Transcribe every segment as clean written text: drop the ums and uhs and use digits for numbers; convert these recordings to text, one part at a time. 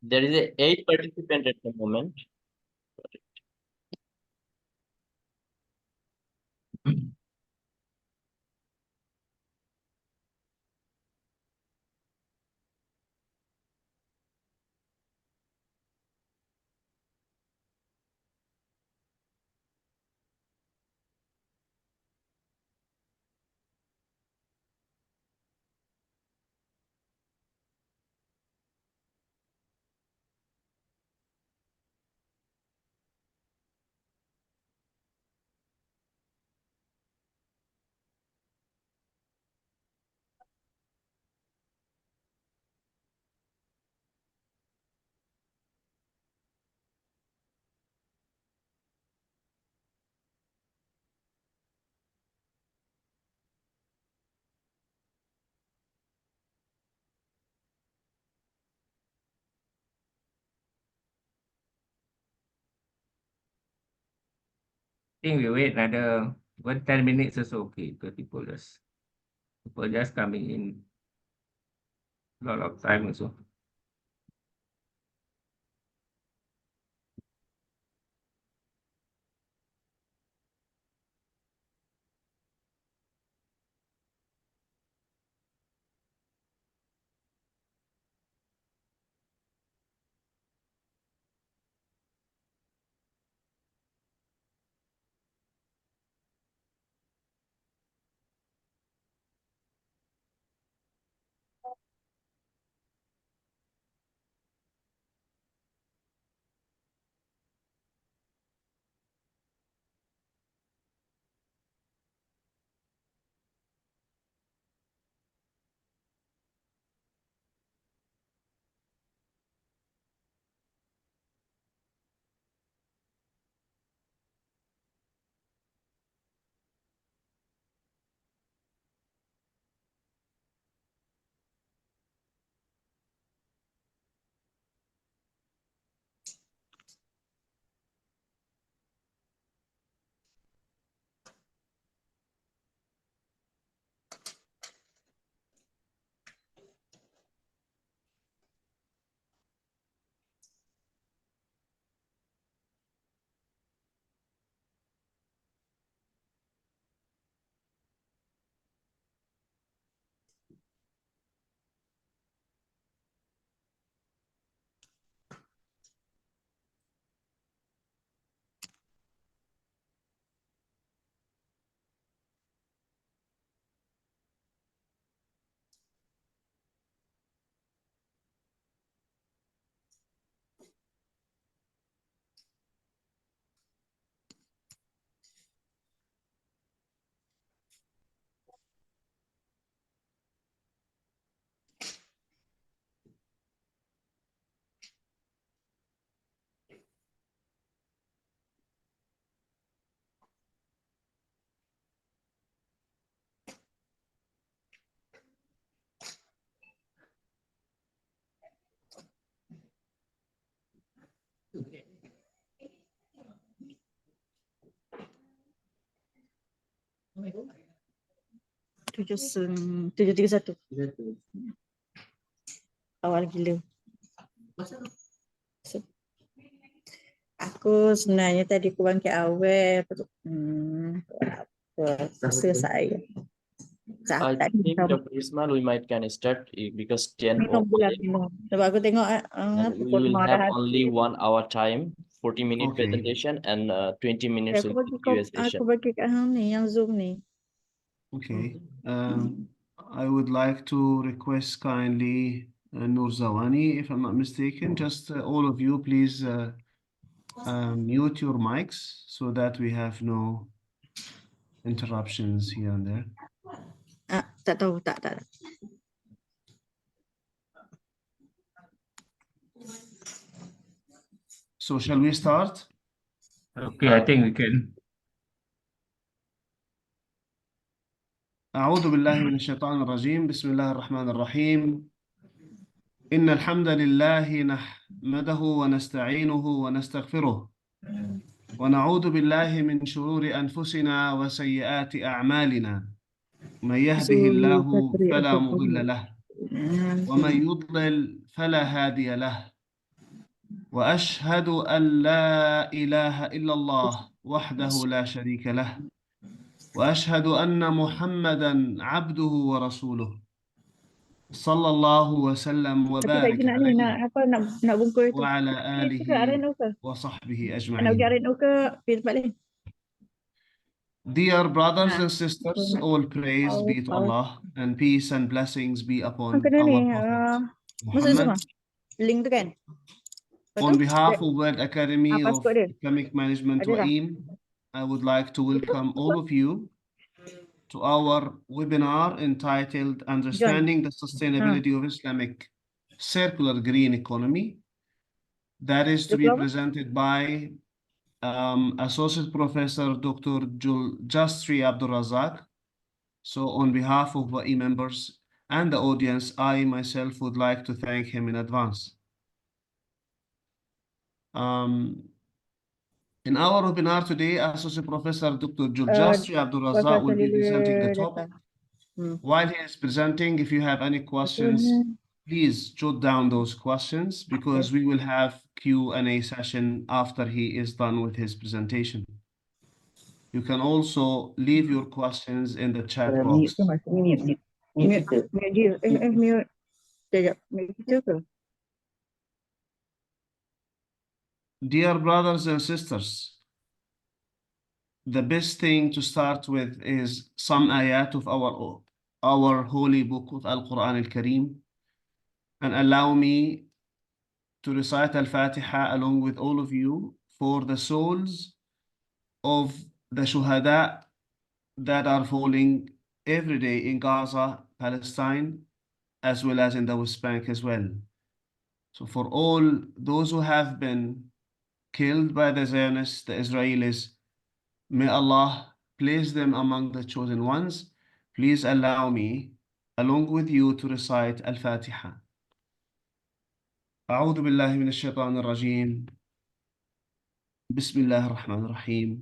There is a 8 participant at the moment. Think we wait another 10 minutes or so, okay, because people just coming in a lot of time also. Tujuh tiga satu. Awal gila. Aku sebenarnya tadi aku bangkit awal. Selesai. I think Dr. Ismail, we might can start because 10 minum o'clock. minum. Sebab aku tengok And we pukul will 5 have dah only habis. 1 hour time, 40-minute Okay. presentation, and 20 minutes Aku will be Q&A session. bagi kat hang ni yang Zoom ni. Okay. I would like to request kindly Noor Zawani, if I'm not mistaken, just all of you, please mute your mics so that we have no interruptions here and there. Tak tahu, tak. So shall we start? Okay, I think we can. أعوذ بالله من الشيطان الرجيم. بسم الله الرحمن الرحيم. إن الحمد لله نحمده ونستعينه ونستغفره ونعوذ بالله من شرور أنفسنا وسيئات أعمالنا. من يهده الله فلا مضل له ومن يضلل فلا هادي له وأشهد أن لا إله إلا الله وحده لا شريك له وأشهد أن محمدا عبده ورسوله صلى الله وسلم Tapi saya وبارك nak ni, nak عليه apa, nak bungkus itu. وعلى Itu ke aren آله ke? وصحبه Nak pergi أجمعين. aren ke pergi tempat lain? Dear brothers Ha. and sisters, all praise be to Allah and peace and blessings be upon Kena our ni, Prophet masuk semua. Muhammad. Link tu kan? Lepas On tu, behalf of World Academy of password dia. Islamic Management Ada dah. WAIM, I would like to welcome all of you to our webinar entitled Understanding the Sustainability of Islamic Circular Green Economy. That is to be Diploma? presented by Associate Professor Dr. Justri Abdul Razak. So on behalf of WAI members and the audience, I myself would like to thank him in advance. In our webinar today, Associate Professor Dr. Justri Abdul Razak will be presenting the topic. While he is presenting, if you have any questions, please jot down those questions because we will have Q&A session after he is done with his presentation. You can also leave your questions in the chat box. Mute dia. Mute. Sekejap. Mute kita ke? Dear brothers and sisters, the best thing to start with is some ayat of our holy book of Al-Quran Al-Kareem, and allow me to recite Al-Fatiha along with all of you for the souls of the shuhada that are falling every day in Gaza, Palestine, as well as in the West Bank as well. So for all those who have been killed by the Zionists, the Israelis, may Allah place them among the chosen ones. Please allow me, along with you, to recite Al-Fatiha. أعوذ بالله من الشيطان الرجيم. بسم الله الرحمن الرحيم.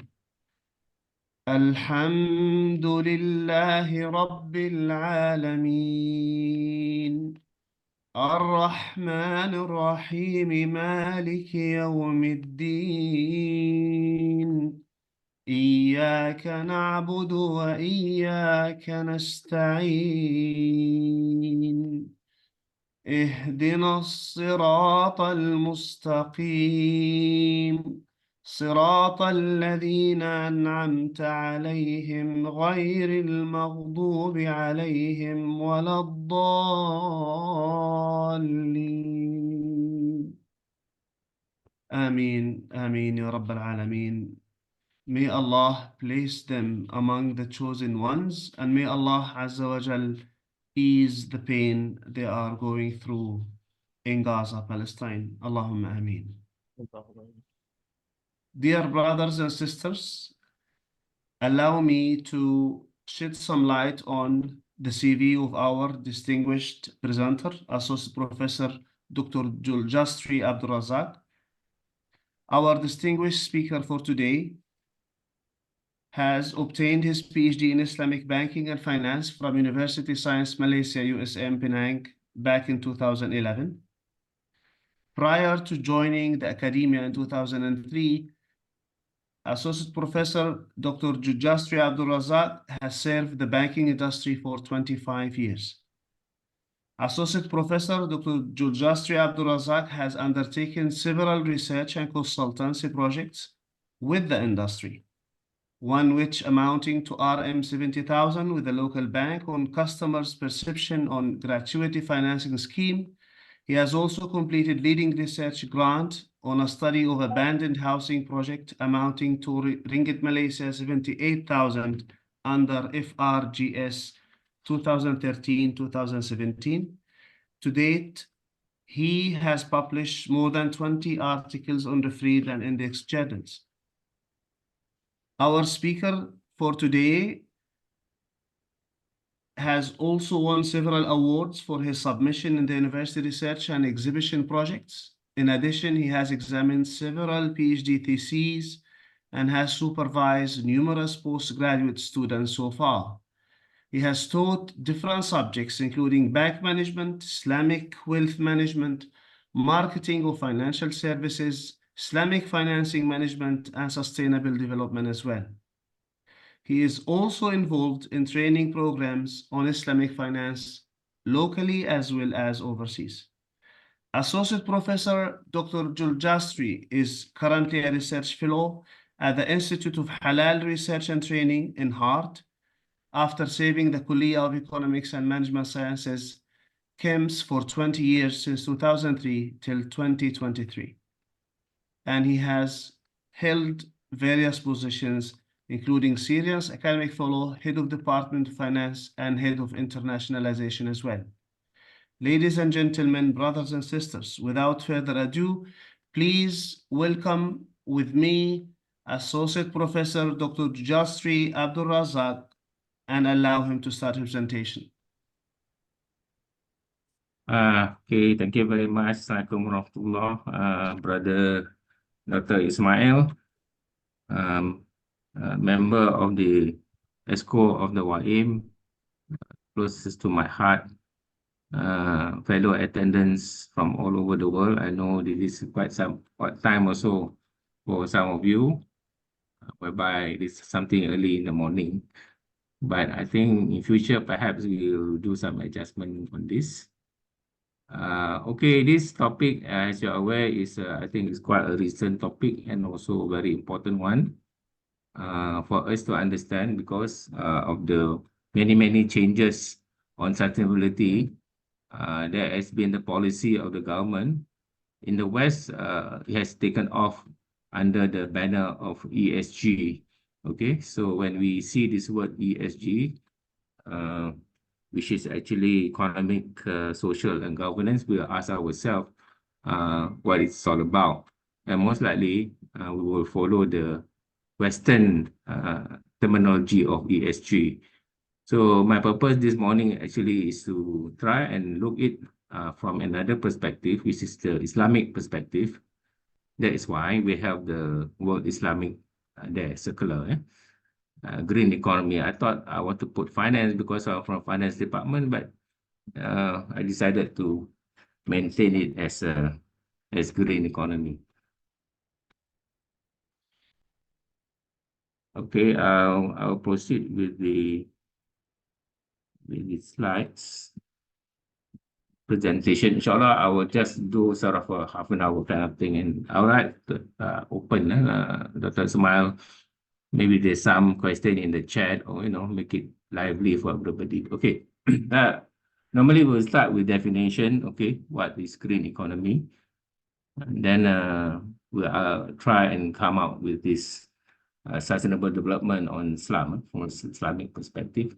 الحمد لله رب العالمين الرحمن الرحيم مالك يوم الدين إياك نعبد وإياك نستعين اهدنا الصراط المستقيم صراط الذين أنعمت عليهم غير المغضوب عليهم ولا الضالين آمين آمين يا رب العالمين. May Allah place them among the chosen ones, and may Allah Azza wa Jal ease the pain they are going through in Gaza, Palestine. Allahumma ameen. Dear brothers and sisters, allow me to shed some light on the CV of our distinguished presenter, Associate Professor Dr. Justri Abdul Razak. Our distinguished speaker for today has obtained his PhD in Islamic Banking and Finance from University Science Malaysia, USM, Penang, back in 2011. Prior to joining the academia in 2003, Associate Professor Dr. Justri Abdul Razak has served the banking industry for 25 years. Associate Professor Dr. Justri Abdul Razak has undertaken several research and consultancy projects with the industry, one which amounting to RM 70,000 with the local bank on customers' perception on gratuity financing scheme. He has also completed leading research grant on a study of abandoned housing project amounting to Ringgit Malaysia 78,000 under FRGS 2013-2017. To date, he has published more than 20 articles on refereed and index journals. Our speaker for today has also won several awards for his submission in the university research and exhibition projects. In addition, he has examined several PhD theses and has supervised numerous postgraduate students so far. He has taught different subjects, including bank management, Islamic wealth management, marketing of financial services, Islamic financing management, and sustainable development as well. He is also involved in training programs on Islamic finance locally as well as overseas. Associate Professor Dr. Juljastri is currently a research fellow at the Institute of Halal Research and Training in Heart after serving the Kuliya of Economics and Management Sciences KEMS for 20 years since 2003 till 2023. And he has held various positions, including Syrian's Academic Fellow, Head of Department of Finance, and Head of Internationalization as well. Ladies and gentlemen, brothers and sisters, without further ado, please welcome with me Associate Professor Dr. Jastri Abdul Razak and allow him to start his presentation. Okay, thank you very much. Assalamualaikum warahmatullah. Brother Dr. Ismail, member of the ESCO of the WAIM, closest to my heart, fellow attendants from all over the world. I know this is quite some time also for some of you, whereby this is something early in the morning. But I think in future, perhaps we will do some adjustment on this. Okay, this topic, as you're aware, is I think it's quite a recent topic and also a very important one for us to understand because of the many changes on sustainability. There has been the policy of the government in the West. It has taken off under the banner of ESG. Okay, so when we see this word ESG, which is actually economic, social, and governance, we'll ask ourselves what it's all about. And most likely, we will follow the Western terminology of ESG. So my purpose this morning actually is to try and look it from another perspective, which is the Islamic perspective. That is why we have the word Islamic there, circular. Green economy. I thought I want to put finance because I'm from finance department, but I decided to maintain it as green economy. Okay, I'll proceed with the slides presentation. Inshallah, I will just do sort of a half an hour kind of thing, and I'll write open. Dr. Ismail, maybe there's some question in the chat, or make it lively for everybody. Okay. Normally we'll start with definition. Okay, what is green economy? And then we'll try and come out with this sustainable development on Islam from an Islamic perspective.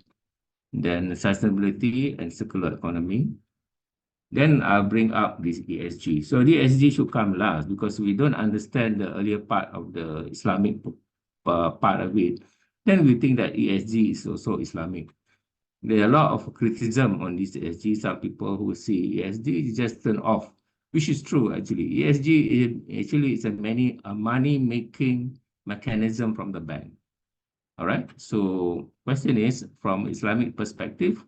Then sustainability and circular economy. Then I'll bring up this ESG. So the ESG should come last because we don't understand the earlier part of the Islamic part of it. Then we think that ESG is also Islamic. There are a lot of criticism on this ESG. Some people who see ESG is just turn off, which is true actually. ESG is a money-making mechanism from the bank. All right. So question is, from Islamic perspective,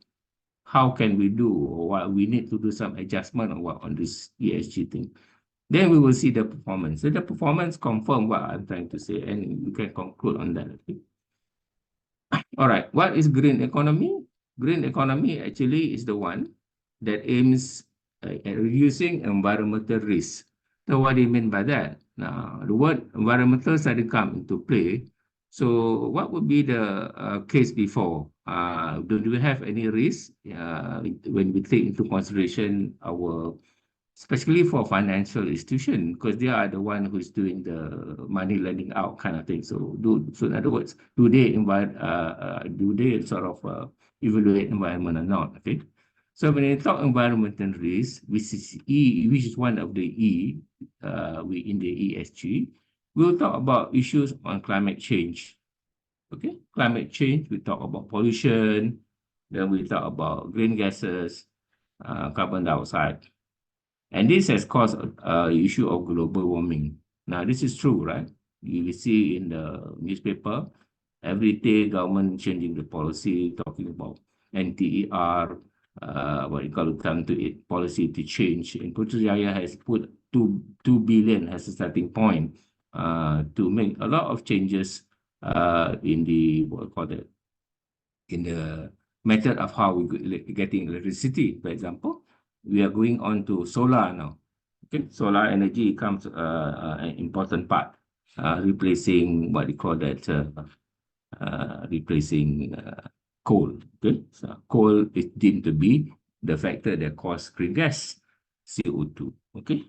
how can we do, or what we need to do some adjustment on this ESG thing? Then we will see the performance. So the performance confirm what I'm trying to say, and we can conclude on that. Okay. All right. What is green economy? Green economy actually is the one that aims at reducing environmental risk. So what do you mean by that? Now, the word environmental started to come into play. So what would be the case before? Do we have any risk when we take into consideration our, especially for financial institution, because they are the one who is doing the money lending out kind of thing. So in other words, do they sort of evaluate environment or not? Okay. So when we talk environmental risk, which is one of the in the ESG, we'll talk about issues on climate change. Okay, climate change, we talk about pollution, then we talk about green gases, carbon dioxide. And this has caused an issue of global warming. Now, this is true, right? You will see in the newspaper, every day government changing the policy, talking about NTER, what you call it, come to it, policy to change. And Putrajaya has put 2 billion as a starting point to make a lot of changes in the, what you call it, in the method of how we getting electricity. For example, we are going on to solar now. Okay, solar energy comes an important part, replacing what you call that, replacing coal. Okay, so coal is deemed to be the factor that causes greenhouse gas, CO2. Okay.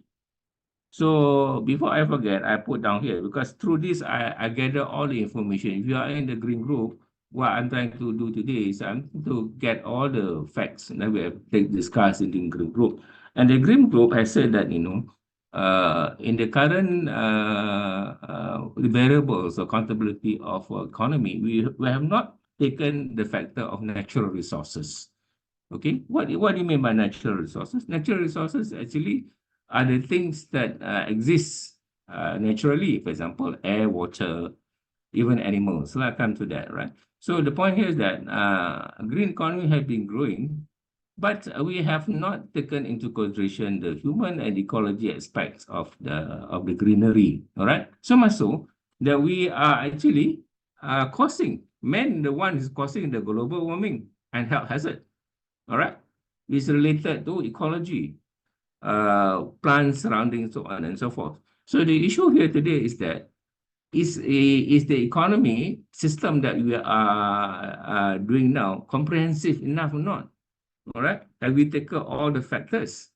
So before I forget, I put down here, because through this, I gather all the information. If you are in the green group, what I'm trying to do today is I'm to get all the facts that we have discussed in the green group. And the green group has said that, in the current variables accountability of economy, we have not taken the factor of natural resources. Okay, what do you mean by natural resources? Natural resources actually are the things that exist naturally. For example, air, water, even animals. So I'll come to that, right? So the point here is that green economy has been growing, but we have not taken into consideration the human and ecology aspects of the greenery. All right. So much so that we are actually causing, the one is causing the global warming and health hazard. All right, it's related to ecology, plants surrounding, so on and so forth. So the issue here today is that is the economy system that we are doing now comprehensive enough or not? All right, have we taken all the factors?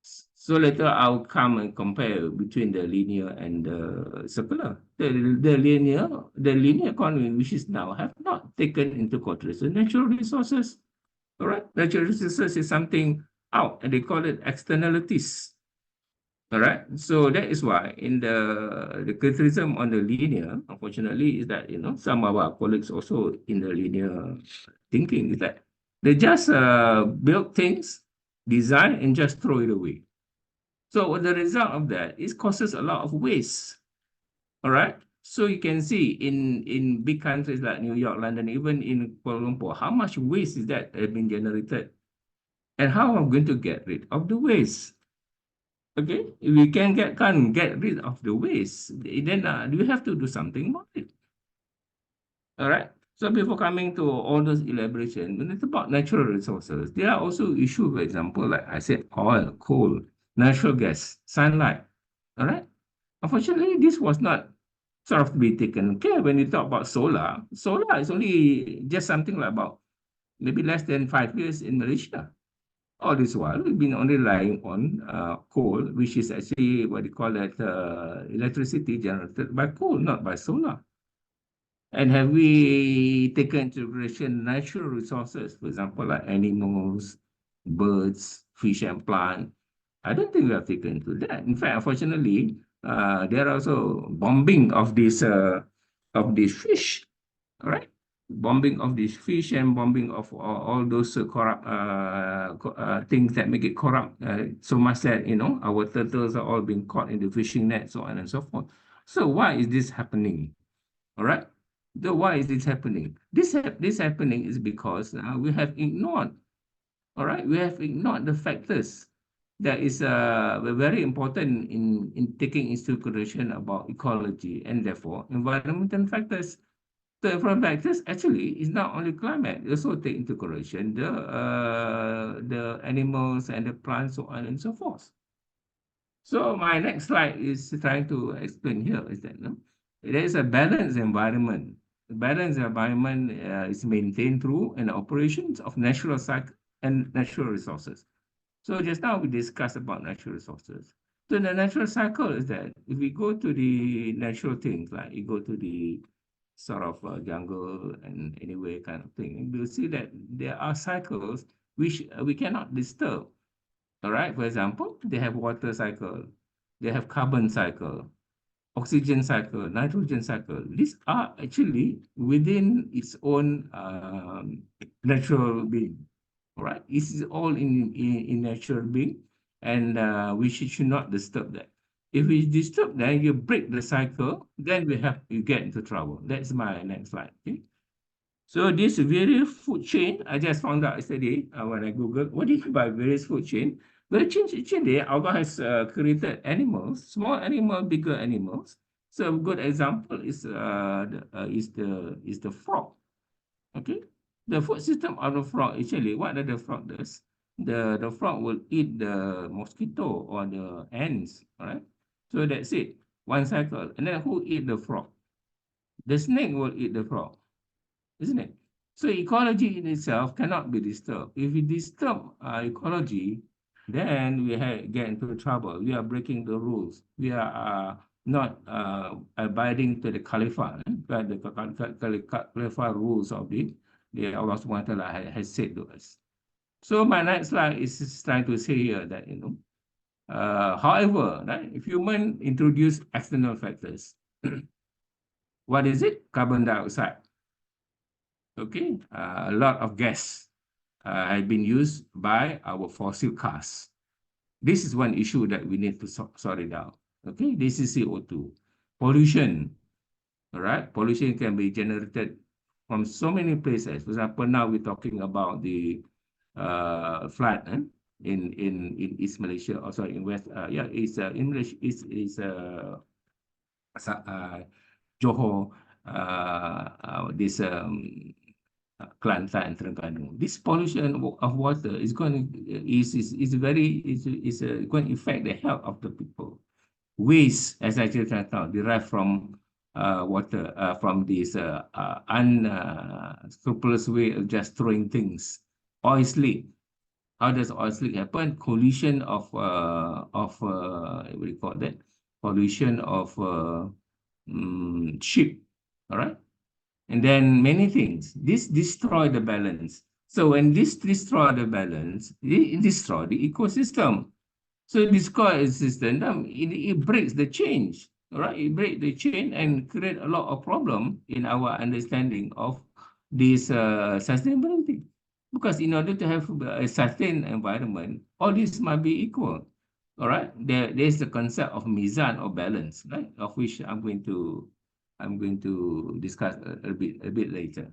So later I'll come and compare between the linear and the circular. The linear economy, which is now, have not taken into consideration natural resources. All right, natural resources is something out, and they call it externalities. All right, so that is why in the criticism on the linear, unfortunately, is that some of our colleagues also in the linear thinking is that they just build things, design, and just throw it away. So the result of that is causes a lot of waste. All right. So you can see in big countries like New York, London, even in Kuala Lumpur, how much waste is that has been generated, and how I'm going to get rid of the waste. Okay, if we can't get rid of the waste, then we have to do something about it. All right. So before coming to all those elaboration, when it's about natural resources, there are also issues, for example, like I said, oil, coal, natural gas, sunlight. All right. Unfortunately, this was not sort of to be taken care when you talk about solar. Solar is only just something like about maybe less than 5 years in Malaysia. All this while, we've been only relying on coal, which is actually what you call that electricity generated by coal, not by solar. And have we taken into consideration natural resources, for example, like animals, birds, fish, and plant? I don't think we have taken into that. In fact, unfortunately, there are also bombing of this fish, all right? Bombing of these fish and bombing of all those corrupt things that make it corrupt. So much that our turtles are all being caught in the fishing net, so on and so forth. So why is this happening? All right. Why is this happening? This happening is because we have ignored. All right, we have ignored the factors that is very important in taking into consideration about ecology and therefore environmental factors. The environmental factors actually is not only climate; it also take into consideration the animals and the plants, so on and so forth. So my next slide is trying to explain here is that there is a balanced environment. The balanced environment is maintained through an operations of natural cycle and natural resources. So just now we discussed about natural resources. So the natural cycle is that if we go to the natural things, like you go to the sort of jungle and anyway kind of thing, we'll see that there are cycles which we cannot disturb. All right, for example, they have water cycle, they have carbon cycle, oxygen cycle, nitrogen cycle. These are actually within its own natural being. All right, this is all in natural being, and we should not disturb that. If we disturb that, you break the cycle, then you get into trouble. That's my next slide. Okay. So this various food chain, I just found out yesterday when I Googled, what do you mean by various food chain? Very chain there, Allah has created animals, small animal, bigger animals. So a good example is the frog. Okay, the food system of the frog actually, what the frog does? The frog will eat the mosquito or the ants, all right? So that's it, one cycle. And then who eat the frog? The snake will eat the frog, isn't it? So ecology in itself cannot be disturbed. If we disturb ecology, then we get into trouble. We are breaking the rules. We are not abiding to the Caliphate, the Caliphate rules of the Allah Subhanahu wa Taala has said to us. So my next slide is trying to say here that, however, right, if human introduce external factors, what is it? Carbon dioxide. Okay, a lot of gas have been used by our fossil cars. This is one issue that we need to sort it out. Okay, this is CO2. Pollution, all right? Pollution can be generated from so many places. For example, now we're talking about the flood in East Malaysia, or sorry, in West, it's in Malaysia, it's Johor, this Kelantan and Terengganu. This pollution of water is going to affect the health of the people. Waste, as I just found out, derived from water, from this unscrupulous way of just throwing things. Oil slick. How does oil slick happen? Collision of what do you call that? Pollution of ship. All right. And then many things. This destroy the balance. So when this destroy the balance, it destroy the ecosystem. So this ecosystem, it breaks the change. All right, it breaks the chain and create a lot of problem in our understanding of this sustainability. Because in order to have a sustained environment, all this must be equal. All right, there's the concept of mizan or balance, right? Of which I'm going to discuss a bit later.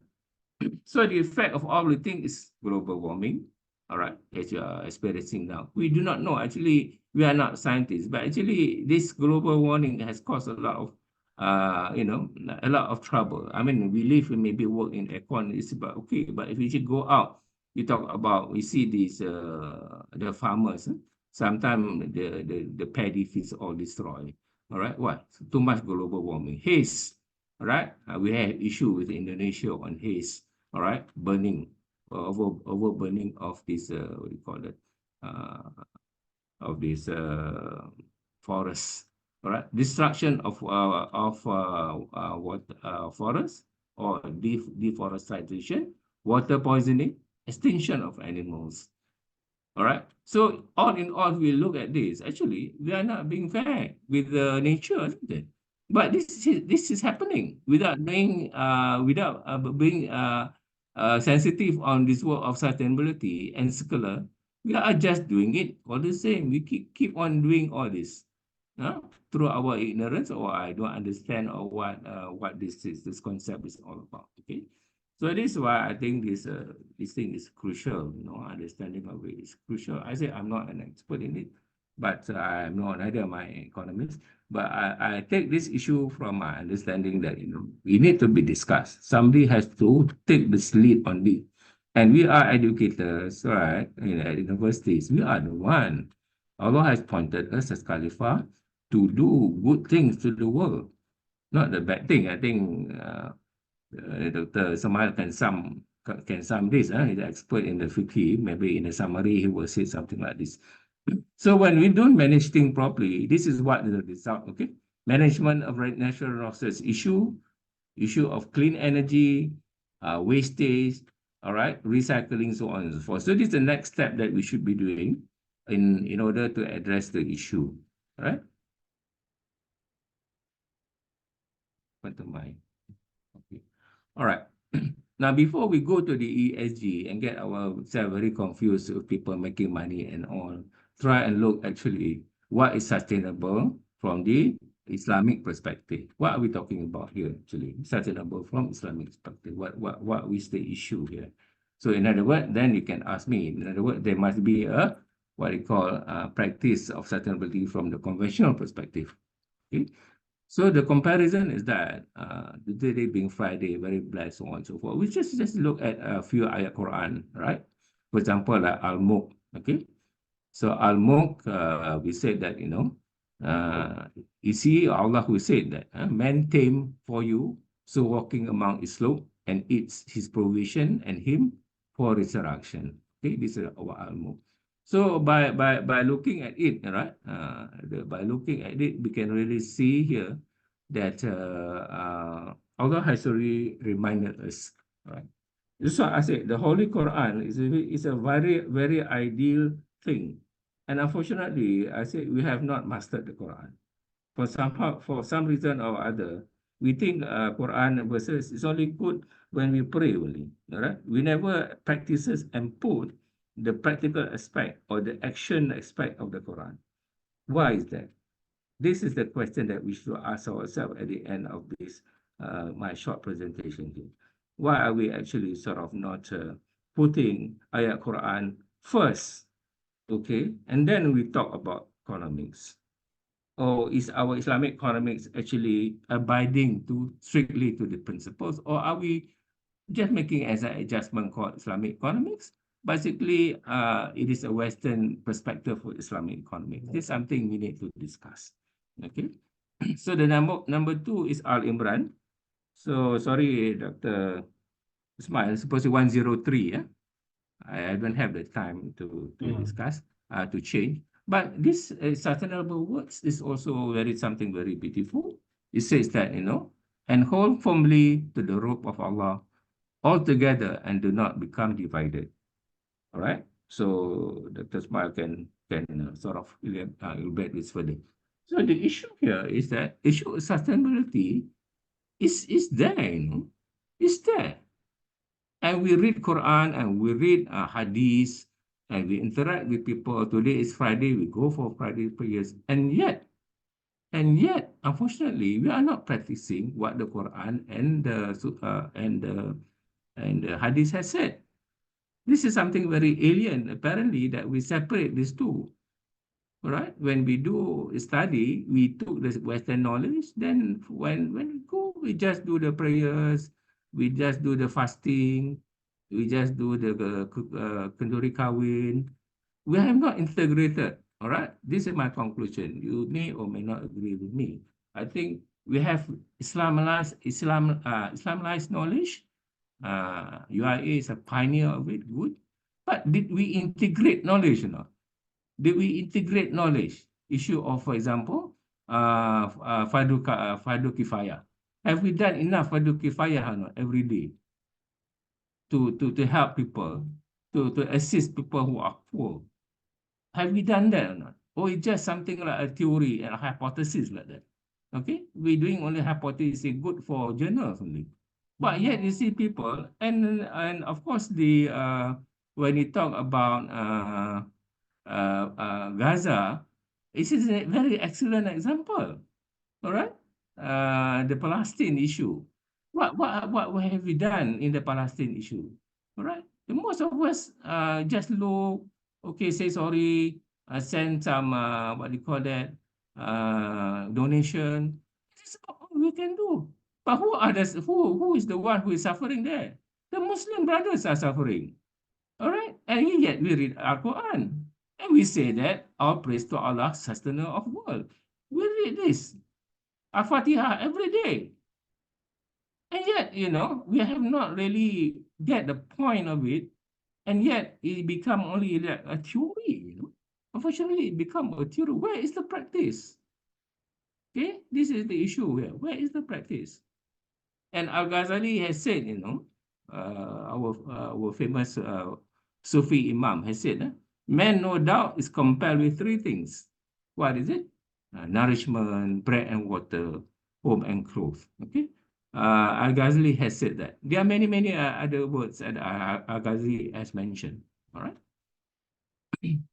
So the effect of all the things is global warming, all right, as you are experiencing now. We do not know, actually, we are not scientists, but actually this global warming has caused a lot of, a lot of trouble. I mean, we live and maybe work in aircon, it's about okay, but if you just go out, we talk about, we see these, the farmers, sometimes the paddy fields all destroyed. All right, what? Too much global warming. Haze, all right? We have issue with Indonesia on haze, all right? Burning, over burning of this, what do you call it? Of this forest, all right? Destruction of forest or deforestation, water poisoning, extinction of animals. All right. So all in all, we look at this. Actually, we are not being fair with the nature, isn't it? But this is happening without being sensitive on this work of sustainability and secular. We are just doing it all the same. We keep on doing all this, through our ignorance, or I don't understand, or what this concept is all about. Okay. So this is why I think this thing is crucial, understanding of it is crucial. I say I'm not an expert in it, but I'm not neither my economist. But I take this issue from my understanding that we need to be discussed. Somebody has to take this lead on this. And we are educators, right? At universities, we are the one. Allah has pointed us as Khalifa to do good things to the world, not the bad thing. I think Dr. Samal can sum this. He's an expert in the fiqh. Maybe in a summary, he will say something like this. So when we don't manage things properly, this is what the result, okay? Management of natural resources issue of clean energy, wastage, all right, recycling, so on and so forth. So this is the next step that we should be doing in order to address the issue, all right? What am I? Okay. All right. Now, before we go to the ESG and get ourselves very confused with people making money and all, try and look actually what is sustainable from the Islamic perspective. What are we talking about here actually? Sustainable from Islamic perspective. What is the issue here? So in other words, then you can ask me, in other words, there must be a what you call practice of sustainability from the conventional perspective. Okay. So the comparison is that today being Friday, very blessed, so on and so forth. We just look at a few ayat Quran, right? For example, like Al-Mulk, okay? So Al-Mulk, we said that, you see Allah who said that, man came for you, so walking among his slope and eats his provision and him for resurrection. Okay, this is our Al-Mulk. So by looking at it, right? By looking at it, we can really see here that Allah has already reminded us, right? So I said the Holy Quran is a very, very ideal thing. And unfortunately, I said we have not mastered the Quran. For some reason or other, we think Quran verses is only good when we pray only. All right? We never practices and put the practical aspect or the action aspect of the Quran. Why is that? This is the question that we should ask ourselves at the end of this my short presentation here. Why are we actually sort of not putting ayat Quran first, okay? And then we talk about economics. Or is our Islamic economics actually abiding strictly to the principles? Or are we just making as an adjustment called Islamic economics? Basically, it is a Western perspective for Islamic economics. This is something we need to discuss. Okay. So the number 2 is Al Imran. So sorry, Dr. Ismail, supposed to 103. Yeah, I don't have the time to discuss, to change. But this sustainable words is also something very beautiful. It says that, and hold firmly to the rope of Allah altogether and do not become divided. All right. So Dr. Ismail can sort of elaborate this further. So the issue here is that issue of sustainability is there, it's there. And we read Quran and we read Hadith and we interact with people. Today is Friday, we go for Friday prayers. And yet, unfortunately, we are not practicing what the Quran and the Hadith has said. This is something very alien, apparently, that we separate these two. All right, when we do study, we took the Western knowledge. Then when we go, we just do the prayers, we just do the fasting, we just do the kenduri kawin. We have not integrated. All right, this is my conclusion. You may or may not agree with me. I think we have Islamized knowledge. UIA is a pioneer of it, good. But did we integrate knowledge or not? Did we integrate knowledge? Issue of, for example, fardu kifayah. Have we done enough fardu kifayah or not every day to help people, to assist people who are poor? Have we done that or not? Or it's just something like a theory and a hypothesis like that? Okay, we're doing only hypothesis, good for journals only. But yet you see people, and of course the when you talk about Gaza, this is a very excellent example. All right, the Palestine issue. What have we done in the Palestine issue? All right, most of us just look, okay, say sorry, send some what do you call that, donation. This is all we can do. But who are who is the one who is suffering there? The Muslim brothers are suffering. All right, and yet we read Al-Quran. And we say that all praise to Allah, sustainer of the world. We read this, Al-Fatiha, every day. And yet, we have not really get the point of it. And yet, it become only like a theory, Unfortunately, it become a theory. Where is the practice? Okay, this is the issue here. Where is the practice? And Al-Ghazali has said, our famous Sufi Imam has said, man, no doubt, is compelled with 3 things. What is it? Nourishment, bread and water, home and clothes. Okay. Al-Ghazali has said that. There are many, many other words that Al-Ghazali has mentioned. All right.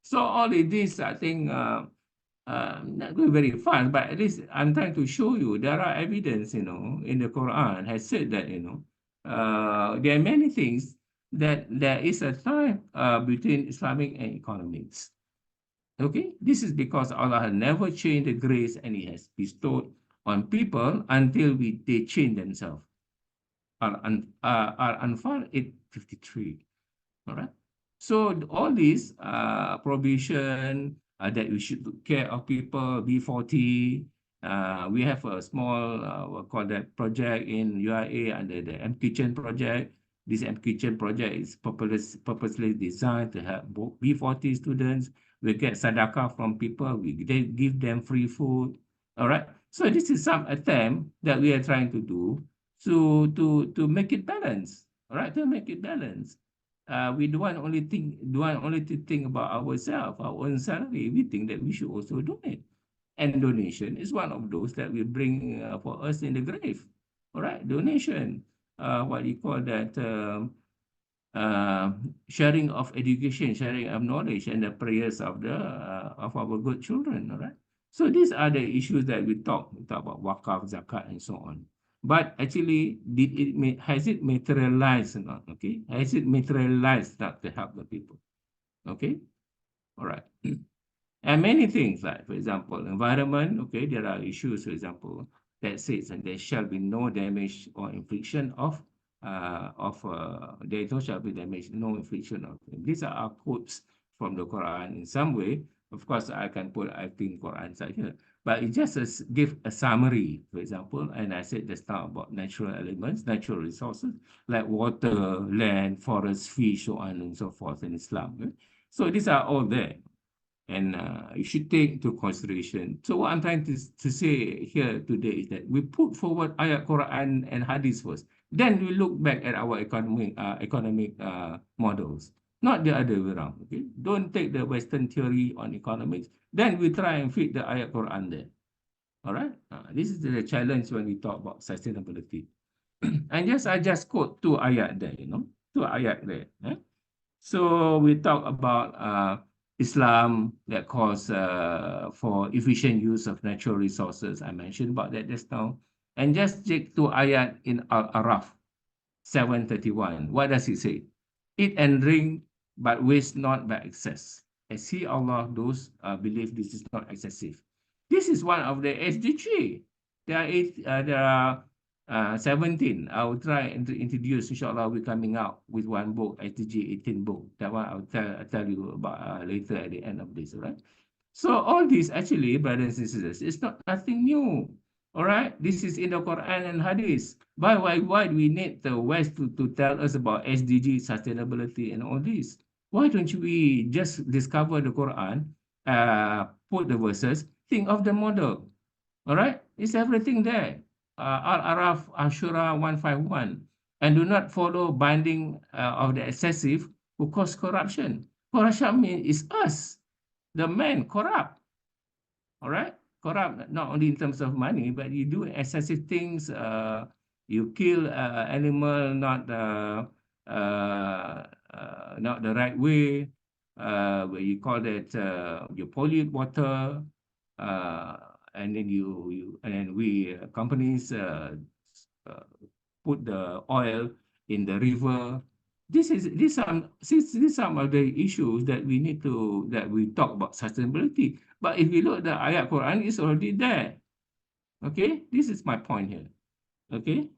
So all of this, I think, not going very fast, but at least I'm trying to show you there are evidence, in the Quran has said that, there are many things that there is a tie between Islamic and economics. Okay, this is because Allah has never changed the grace and He has bestowed on people until they change themselves. Al-Anfal 8:53. All right. So all these provision that we should take care of people, B40. We have a small what call that project in UIA under the M Kitchen project. This M Kitchen project is purposely designed to help B40 students. We get sadaqah from people. They give them free food. All right. So this is some attempt that we are trying to do to make it balance. All right, to make it balance. We don't want only to think about ourselves, our own salary. We think that we should also donate. And donation is one of those that will bring for us in the grave. All right, donation. What you call that? Sharing of education, sharing of knowledge, and the prayers of our good children. All right. So these are the issues that we talk about wakaf, zakat, and so on. But actually, has it materialized or not? Okay, has it materialized not to help the people? Okay, all right. And many things, like for example, environment. Okay, there are issues, for example, that says and there shall be no damage or infliction of there shall be damage, no infliction of. These are our quotes from the Quran in some way. Of course, I can put Quran side here, but it just give a summary, for example. And I said just now about natural elements, natural resources like water, land, forest, fish, so on and so forth in Islam. Okay? So these are all there. And you should take into consideration. So what I'm trying to say here today is that we put forward ayat Quran and hadith first. Then we look back at our economic models, not the other way around. Okay, don't take the Western theory on economics. Then we try and fit the ayat Quran there. All right, this is the challenge when we talk about sustainability. And yes, I just quote two ayat there. Two ayat there. So we talk about Islam that calls for efficient use of natural resources. I mentioned about that just now. And just take two ayat in Al-Araf 7:31. What does it say? Eat and drink, but waste not by excess. And see Allah, those believe this is not excessive. This is one of the SDG. There are 17. I will try and introduce, inshallah, we're coming out with one book, SDG 18 book. That one I'll tell you about later at the end of this, all right? So all this actually, brothers and sisters, it's not nothing new, all right? This is in the Quran and Hadith. Why do we need the West to tell us about SDG, sustainability, and all this? Why don't we just discover the Quran, put the verses, think of the model, all right? It's everything there. Al-Araf, Ashura 151, and do not follow binding of the excessive who cause corruption. Corruption means it's us, the man, corrupt. All right, corrupt not only in terms of money, but you do excessive things. You kill animal not the right way. Where you call that you pollute water. And then companies put the oil in the river. These are some of the issues that we talk about sustainability. But if you look at the ayat Quran, it's already there. Okay, this is my point here. Okay,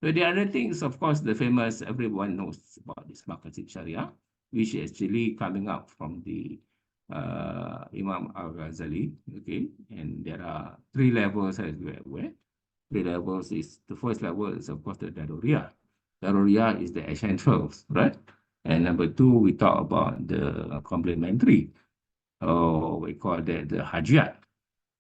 so the other thing is, of course, the famous, everyone knows about this Maqasid Sharia, which is actually coming out from the Imam Al-Ghazali, okay, and there are 3 levels as well. 3 levels is, the first level is, of course, the Daruriyah. Daruriyah is the essentials, right? And number 2, we talk about the complementary, or we call that the Hajiyat.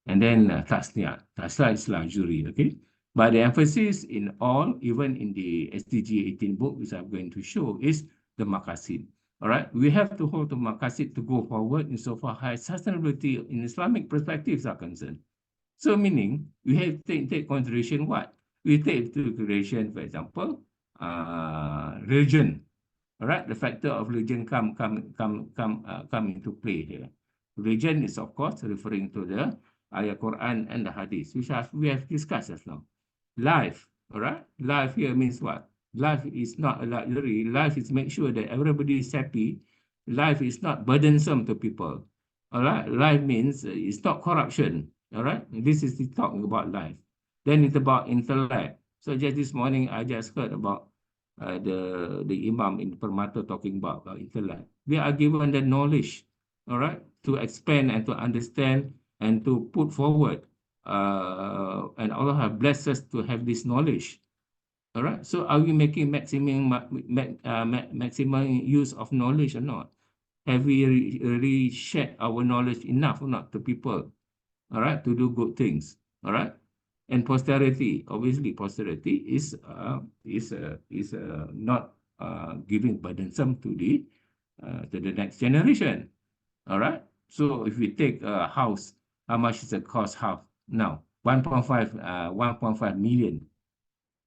And then Tasniyat. Tasniyat is luxury, okay? But the emphasis in all, even in the SDG 18 book, which I'm going to show, is the Maqasid. All right, we have to hold the Maqasid to go forward insofar as sustainability in Islamic perspectives are concerned. So meaning, we have to take consideration what? We take into consideration, for example, religion. All right, the factor of religion come into play here. Religion is, of course, referring to the ayat Quran and the Hadith, which we have discussed just now. Life, all right? Life here means what? Life is not a luxury. Life is make sure that everybody is happy. Life is not burdensome to people. All right? Life means it's not corruption. All right? This is the talking about life. Then it's about intellect. So just this morning, I just heard about the Imam in Permata talking about intellect. We are given the knowledge, all right, to expand and to understand and to put forward. And Allah have blessed us to have this knowledge. All right. So are we making maximum use of knowledge or not? Have we really shared our knowledge enough or not to people? All right, to do good things. All right. And posterity, obviously, posterity is not giving burdensome to the next generation. All right. So if we take a house, how much is the cost house now? 1.5 million,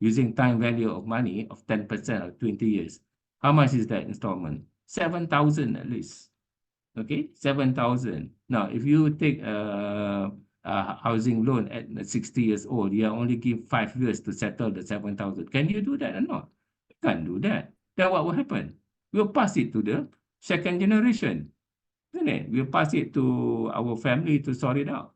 using time value of money of 10% of 20 years. How much is that installment? 7,000 at least. Okay, 7,000. Now, if you take a housing loan at 60 years old, you only give 5 years to settle the 7,000. Can you do that or not? You can't do that. Then what will happen? We'll pass it to the second generation, isn't it? We'll pass it to our family to sort it out.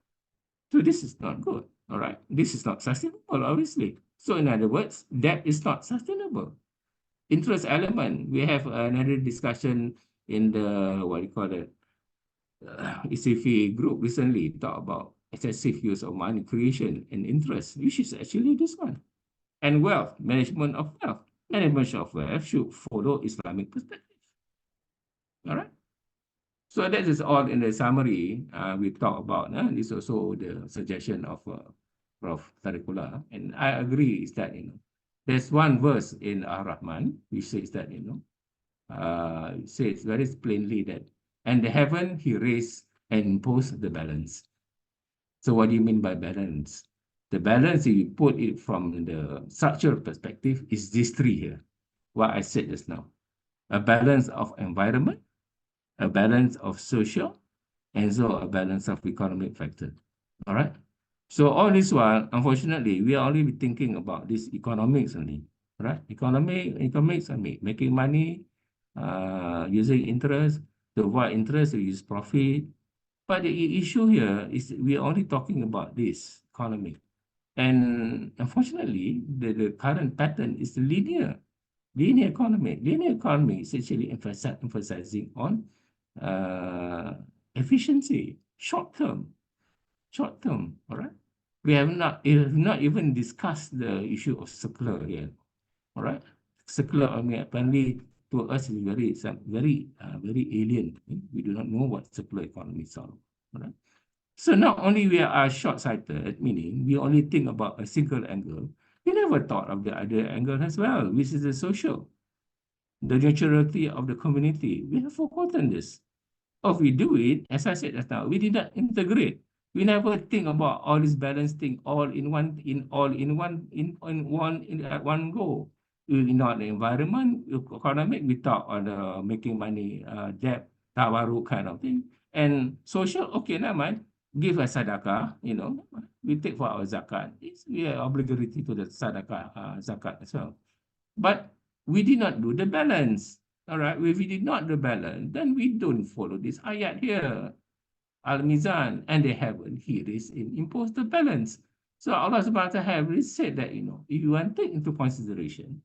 So this is not good, all right? This is not sustainable, obviously. So in other words, debt is not sustainable. Interest element, we have another discussion in the, what do you call it, ECFI group recently talk about excessive use of money creation and interest, which is actually this one. And wealth, management of wealth. Management of wealth should follow Islamic perspective. All right. So that is all in the summary we talk about. This is also the suggestion of Prof. Tariqullah. And I agree is that, there's one verse in Ar-Rahman which says that, it says very plainly that, and the heaven he raised and imposed the balance. So what do you mean by balance? The balance, if you put it from the structural perspective, is these three here. What I said just now. A balance of environment, a balance of social, and so a balance of economic factor. All right. So all this while, unfortunately, we are only thinking about this economics only, right? Economics only, making money, using interest, to avoid interest, to use profit. But the issue here is we are only talking about this economy. And unfortunately, the current pattern is linear economy. Linear economy is actually emphasizing on efficiency, short term, all right? We have not even discussed the issue of circular here, all right? Circular, I mean, apparently to us is very alien. We do not know what circular economy is all right? So not only we are short-sighted, meaning we only think about a single angle, we never thought of the other angle as well, which is the social, the neutrality of the community. We have forgotten this. Or if we do it, as I said just now, we did not integrate. We never think about all this balance thing at one go. Not the environment, economic, we talk on making money, debt, tawaru kind of thing. And social, okay, never mind. Give a sadaqah, we take for our zakat. We are obligatory to the sadaqah, zakat as well. But we did not do the balance. All right, if we did not do balance, then we don't follow this ayat here, Al-Mizan, and they haven't here is imposed the balance. So Allah subhanahu wa ta'ala have really said that, if you want to take into consideration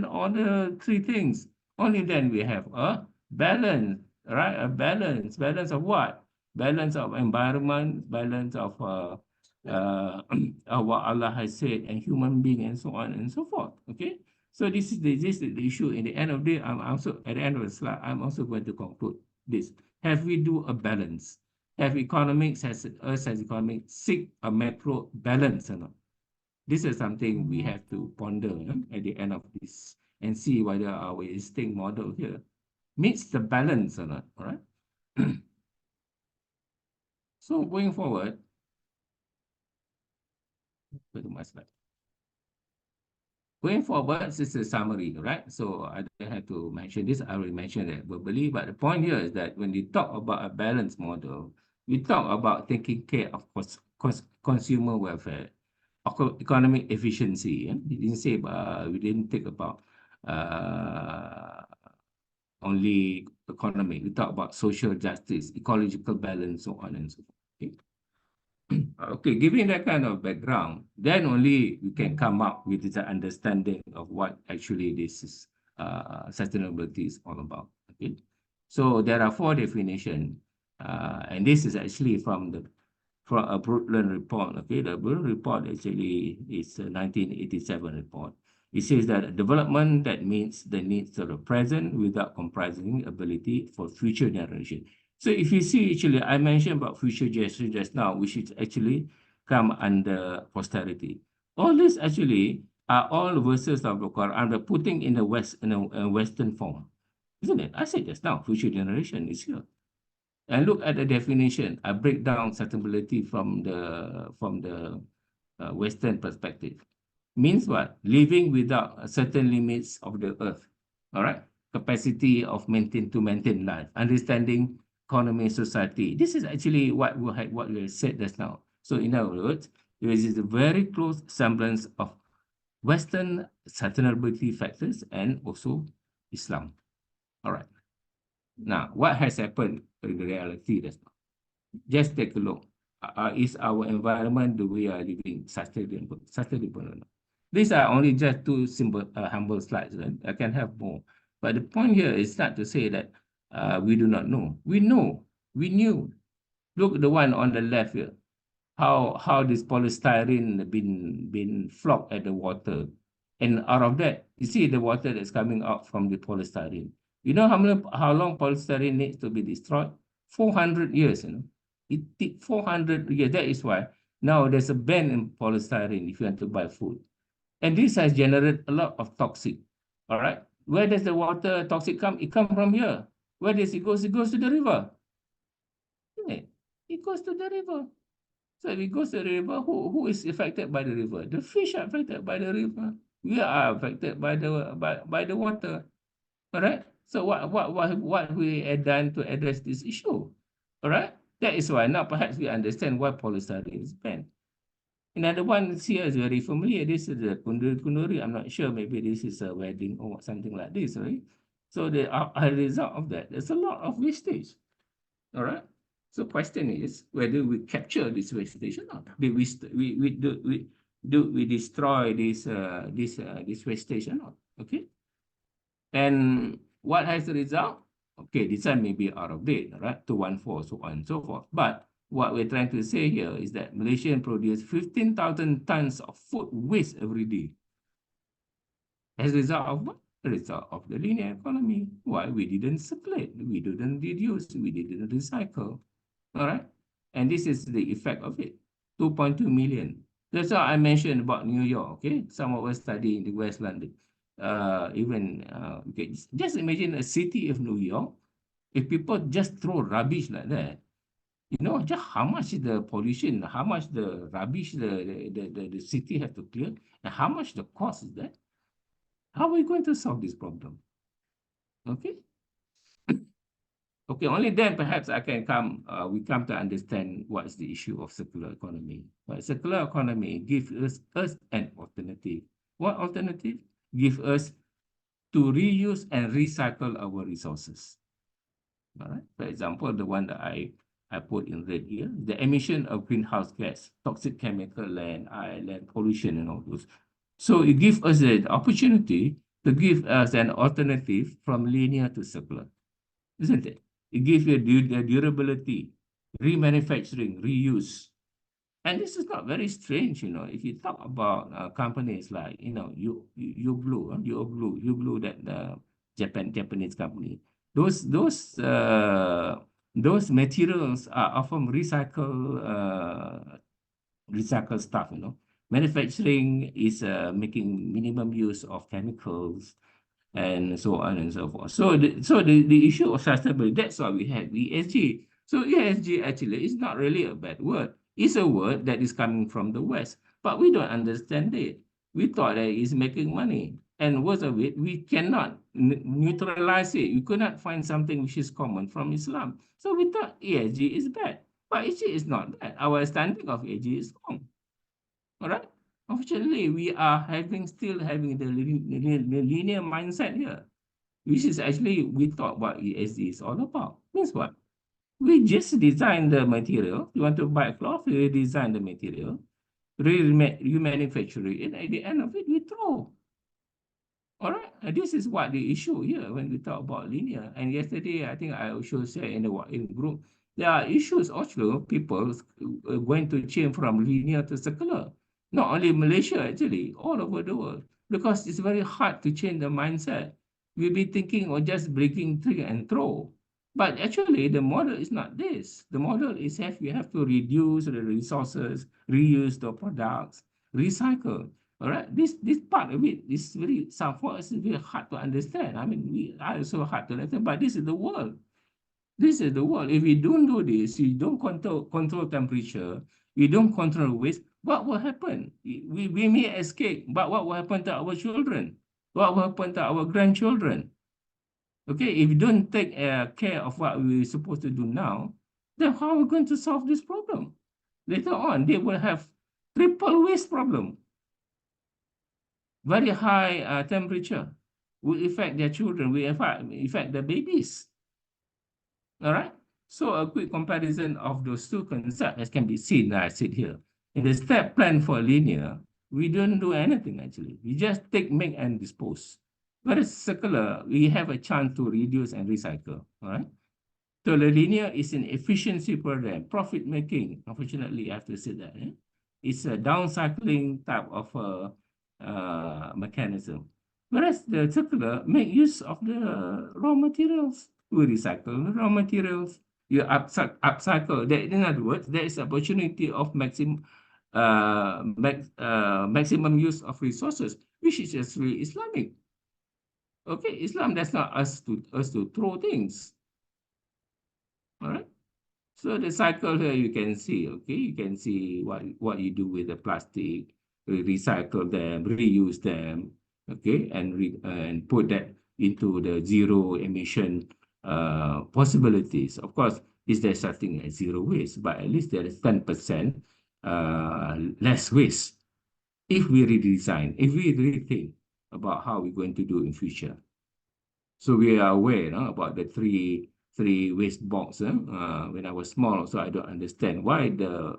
all the three things, only then we have a balance, right? A balance of what? Balance of environment, balance of what Allah has said, and human being, and so on and so forth. Okay. So this is the issue. In the end of the day, I'm also at the end of the slide, I'm also going to conclude this. Have we do a balance? Have economics, has us as economics seek a macro balance or not? This is something we have to ponder at the end of this and see whether our existing model here meets the balance or not. All right. So going forward, go to my slide. going forward, this is a summary, right? So I don't have to mention this. I already mentioned that verbally, but the point here is that when we talk about a balanced model, we talk about taking care of consumer welfare, economic efficiency. We didn't say we didn't think about only economy. We talk about social justice, ecological balance, so on and so forth. Okay? Okay, given that kind of background, then only we can come up with the understanding of what actually this is, sustainability is all about. Okay, so there are 4 definitions, and this is actually from a Brundtland report. Okay, the Brundtland report actually is a 1987 report. It says that development that meets the needs of the present without compromising ability for future generation. So if you see, actually, I mentioned about future generation just now, which is actually come under posterity. All this actually are all verses of the Quran, but putting in the Western form, isn't it? I said just now, future generation is here. And look at the definition. I break down sustainability from the Western perspective. Means what? Living without certain limits of the earth. All right. Capacity of maintain life. Understanding economy, society. This is actually what we have said just now. So in other words, there is a very close semblance of Western sustainability factors and also Islam. All right. Now, what has happened in the reality just now? Just take a look. Is our environment the way we are living sustainable or not? These are only just 2 simple, humble slides. Right? I can have more. But the point here is not to say that we do not know. We know. We knew. Look, the one on the left here. How this polystyrene been flocked at the water. And out of that, you see the water that's coming out from the polystyrene. You know how long polystyrene needs to be destroyed? 400 years, you know. It took 400 years. That is why now there's a ban in polystyrene if you want to buy food. And this has generated a lot of toxic. All right. Where does the water toxic come? It comes from here. Where does it go? It goes to the river. Isn't it? It goes to the river. So if it goes to the river, who is affected by the river? The fish are affected by the river. We are affected by the water. All right. So what we have done to address this issue? All right. That is why now perhaps we understand why polystyrene is banned. Another one here is very familiar. This is the kunduri. I'm not sure. Maybe this is a wedding or something like this, right? So the result of that, there's a lot of wastage. All right. So question is whether we capture this wastage or not. Do we destroy this wastage or not? Okay. And what has the result? Okay, this one may be out of date, right? 214, so on and so forth. But what we're trying to say here is that Malaysia produce 15,000 tons of food waste every day. As a result of what? The result of the linear economy. Why? We didn't circulate, we didn't reduce, we didn't recycle. All right. And this is the effect of it. 2.2 million. That's why I mentioned about New York. Okay. Some of us study in the West London. Okay, just imagine a city of New York. If people just throw rubbish like that, you know, just how much is the pollution, how much the rubbish the city has to clear, and how much the cost is that? How are we going to solve this problem? Okay. Okay, only then perhaps we come to understand what is the issue of circular economy. But circular economy gives us an alternative. What alternative? Give us to reuse and recycle our resources. All right. For example, the one that I put in red here, the emission of greenhouse gas, toxic chemical, land pollution, and all those. So it gives us the opportunity to give us an alternative from linear to circular, isn't it? It gives you the durability, remanufacturing, reuse. And this is not very strange, you know, if you talk about companies like, you know, UBLU, that Japanese company. Those materials are often recycled stuff, you know. Manufacturing is making minimum use of chemicals and so on and so forth. So the issue of sustainability, that's why we have ESG. So ESG actually is not really a bad word. It's a word that is coming from the West, but we don't understand it. We thought that it's making money. And worst of it, we cannot neutralize it. We could not find something which is common from Islam. So we thought ESG is bad. But actually, it's not bad. Our understanding of ESG is wrong. All right? Unfortunately, we are still having the linear mindset here, which is actually we thought what ESG is all about. Means what? We just design the material. You want to buy a cloth, we design the material, remanufacture it, and at the end of it, we throw. All right, this is what the issue here when we talk about linear. And yesterday, I think I also said in the group, there are issues also, people going to change from linear to circular. Not only Malaysia, actually, all over the world, because it's very hard to change the mindset. We'll be thinking of just breaking tree and throw. But actually, the model is not this. The model is we have to reduce the resources, reuse the products, recycle. All right, this part of it is very, for us, it's very hard to understand. I mean, we are also hard to understand, but this is the world. This is the world. If we don't do this, you don't control temperature, you don't control waste, what will happen? We may escape, but what will happen to our children? What will happen to our grandchildren? Okay, if you don't take care of what we're supposed to do now, then how are we going to solve this problem? Later on, they will have triple waste problem. Very high temperature will affect their children, will affect the babies. All right. So a quick comparison of those two concepts as can be seen. I sit here. In the step plan for linear, we don't do anything actually. We just take, make, and dispose. Whereas circular, we have a chance to reduce and recycle. All right. So the linear is an efficiency program, profit making. Unfortunately, I have to say that. It's a downcycling type of mechanism. Whereas the circular make use of the raw materials. We recycle the raw materials. You upcycle. In other words, there is opportunity of maximum use of resources, which is actually Islamic. Okay, Islam does not ask us to throw things. All right. So the cycle here you can see. Okay, you can see what you do with the plastic. Recycle them, reuse them, okay, and put that into the zero emission possibilities. Of course, is there something at zero waste, but at least there is 10% less waste if we redesign, if we rethink about how we're going to do in future. So we are aware about the three waste box. When I was small, so I don't understand why the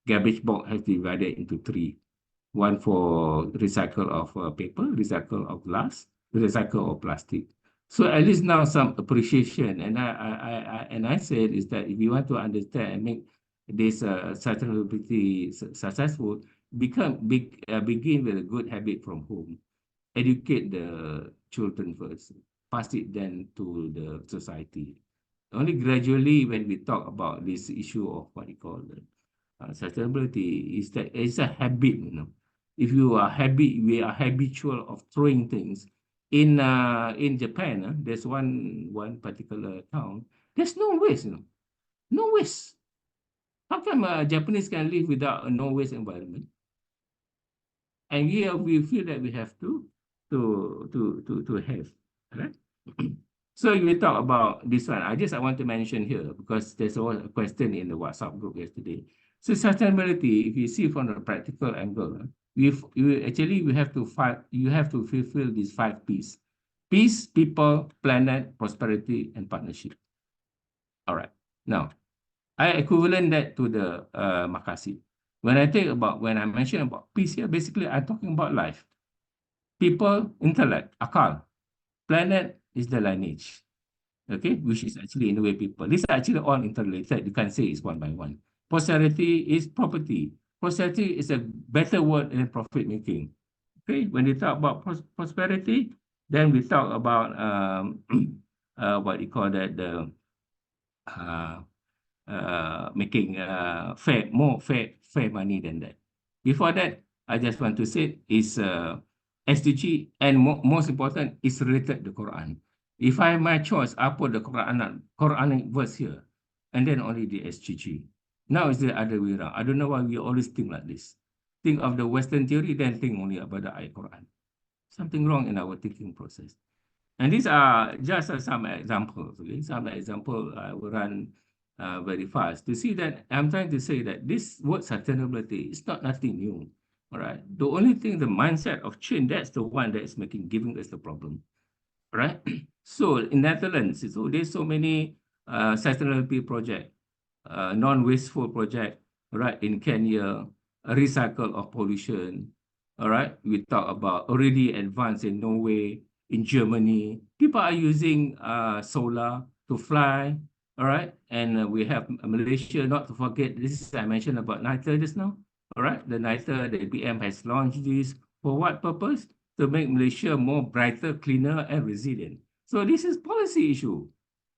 garbage box has divided into three. One for recycle of paper, recycle of glass, recycle of plastic. So at least now some appreciation. And I said is that if you want to understand and make this sustainability successful, begin with a good habit from home. Educate the children first, pass it then to the society. Only gradually when we talk about this issue of what you call the sustainability is that it's a habit, If we are habitual of throwing things. In Japan, there's one particular town. There's no waste, No waste. How come Japanese can live without a no waste environment? And here we feel that we have to have, right? So we talk about this one. I want to mention here because there's a question in the WhatsApp group yesterday. So sustainability, if you see from a practical angle, you have to fulfill these 5 P's: peace, people, planet, prosperity, and partnership. All right. Now, I equivalent that to the makasih. When I mention about peace here, basically I'm talking about life. People, intellect, akal. Planet is the lineage, okay, which is actually in a way people. These are actually all interrelated. You can say it's one by one. Posterity is property. Posterity is a better word than profit making. Okay, when we talk about prosperity, then we talk about what you call that, the making more fair money than that. Before that, I just want to say is SDG, and most important is related to the Quran. If I have my choice, I put the Quranic verse here, and then only the SDG. Now it's the other way around. I don't know why we always think like this. think of the Western theory, then think only about the Quran. Something wrong in our thinking process. And these are just some examples. Okay? Some example I will run very fast to see that I'm trying to say that this word sustainability is not nothing new. All right. The only thing, the mindset of change, that's the one that is giving us the problem. Right. So in Netherlands, so there's so many sustainability project, non-wasteful project, right? In Kenya, a recycle of pollution. All right. We talk about already advanced in Norway, in Germany. People are using solar to fly. All right. And we have Malaysia, not to forget, this is I mentioned about NITER just now. All right. The NITER, the PM has launched this for what purpose? To make Malaysia more brighter, cleaner, and resilient. So this is policy issue.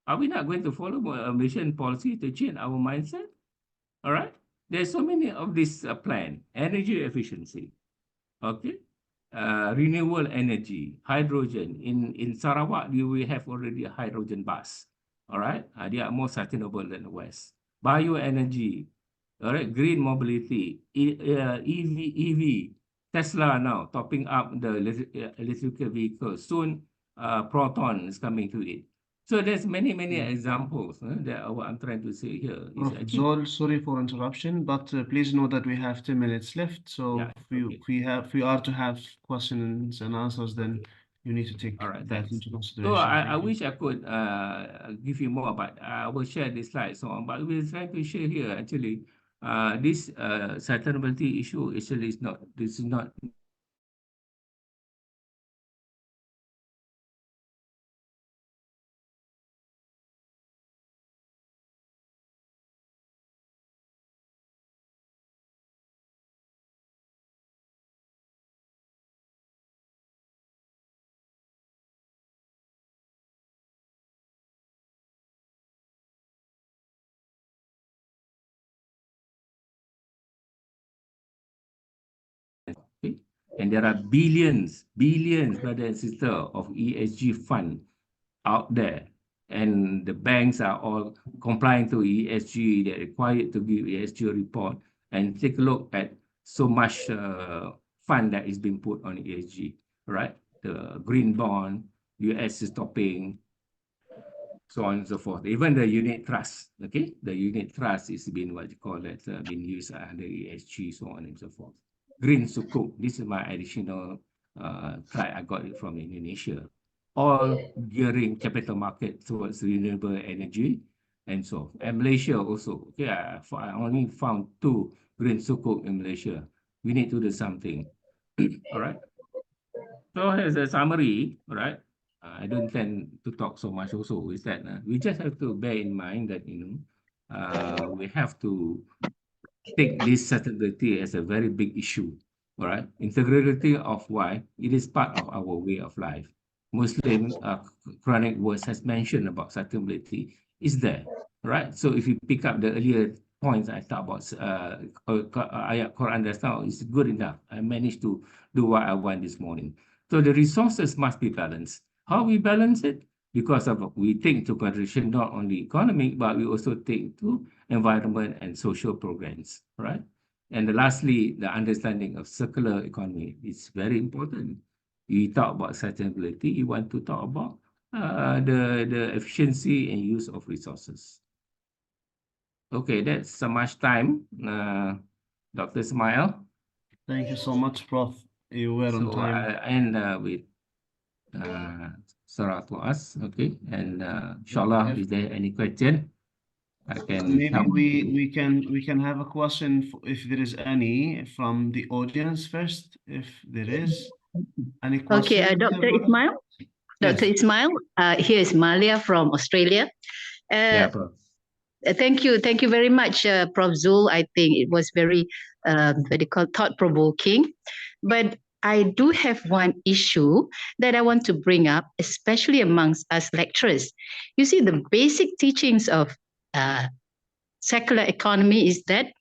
Are we not going to follow a Malaysian policy to change our mindset? All right. There's so many of this plan. Energy efficiency. Okay. Renewable energy, hydrogen. In Sarawak, we have already a hydrogen bus. All right. They are more sustainable than the West. Bioenergy. All right. Green mobility. EV. Tesla now topping up the electrical vehicles. Soon, Proton is coming to it. So there's many examples that what I'm trying to say here. Is Prof. Zol, sorry for interruption, but please know that we have 10 minutes left. So Yeah, if we are to have questions and answers, then you need to take all right, that thanks. into So consideration. I wish I could give you more, but I will share this slide. So, but we're trying to share here actually. This sustainability issue actually is not. This is not. Okay? And there are billions, brother and sister, of ESG fund out there. And the banks are all complying to ESG. They're required to give ESG report. And take a look at so much fund that is being put on ESG, right? The green bond, US is stopping, so on and so forth. Even the unit trust, okay? The unit trust is being, what you call it, being used under ESG, so on and so forth. Green sukuk, this is my additional try. I got it from Indonesia. All gearing capital market towards renewable energy and so. And Malaysia also, okay, I only found 2 green sukuk in Malaysia. We need to do something. All right. So as a summary, right? I don't tend to talk so much also is that we just have to bear in mind that, we have to take this sustainability as a very big issue, all right? Integrity of why it is part of our way of life. Muslim Quranic verse has mentioned about sustainability is there, right? So if you pick up the earlier points I talked about, ayat Quran just now is good enough. I managed to do what I want this morning. So the resources must be balanced. How we balance it? Because of we take into consideration not only economic, but we also take to environment and social programs, right? And lastly, the understanding of circular economy is very important. You talk about sustainability, you want to talk about the efficiency and use of resources. Okay, that's so much time, Dr. Ismail. Thank you so much, Prof. You were on So I time. end with Sarah to us, okay? And inshallah, is there any question? I can Maybe help. we can have a question if there is any from the audience first, if there is any question. Okay, Dr. Ismail. Yes. Dr. Ismail, here is Malia from Australia. Yeah, Prof. Thank you very much, Prof. Zul. I think it was very, thought-provoking. But I do have one issue that I want to bring up, especially amongst us lecturers. You see, the basic teachings of secular economy is that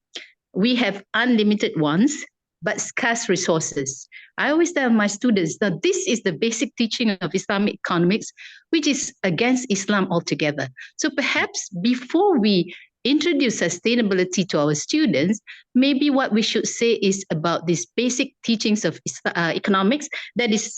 we have unlimited wants, but scarce resources. I always tell my students that this is the basic teaching of Islamic economics, which is against Islam altogether. So perhaps before we introduce sustainability to our students, maybe what we should say is about these basic teachings of economics that is,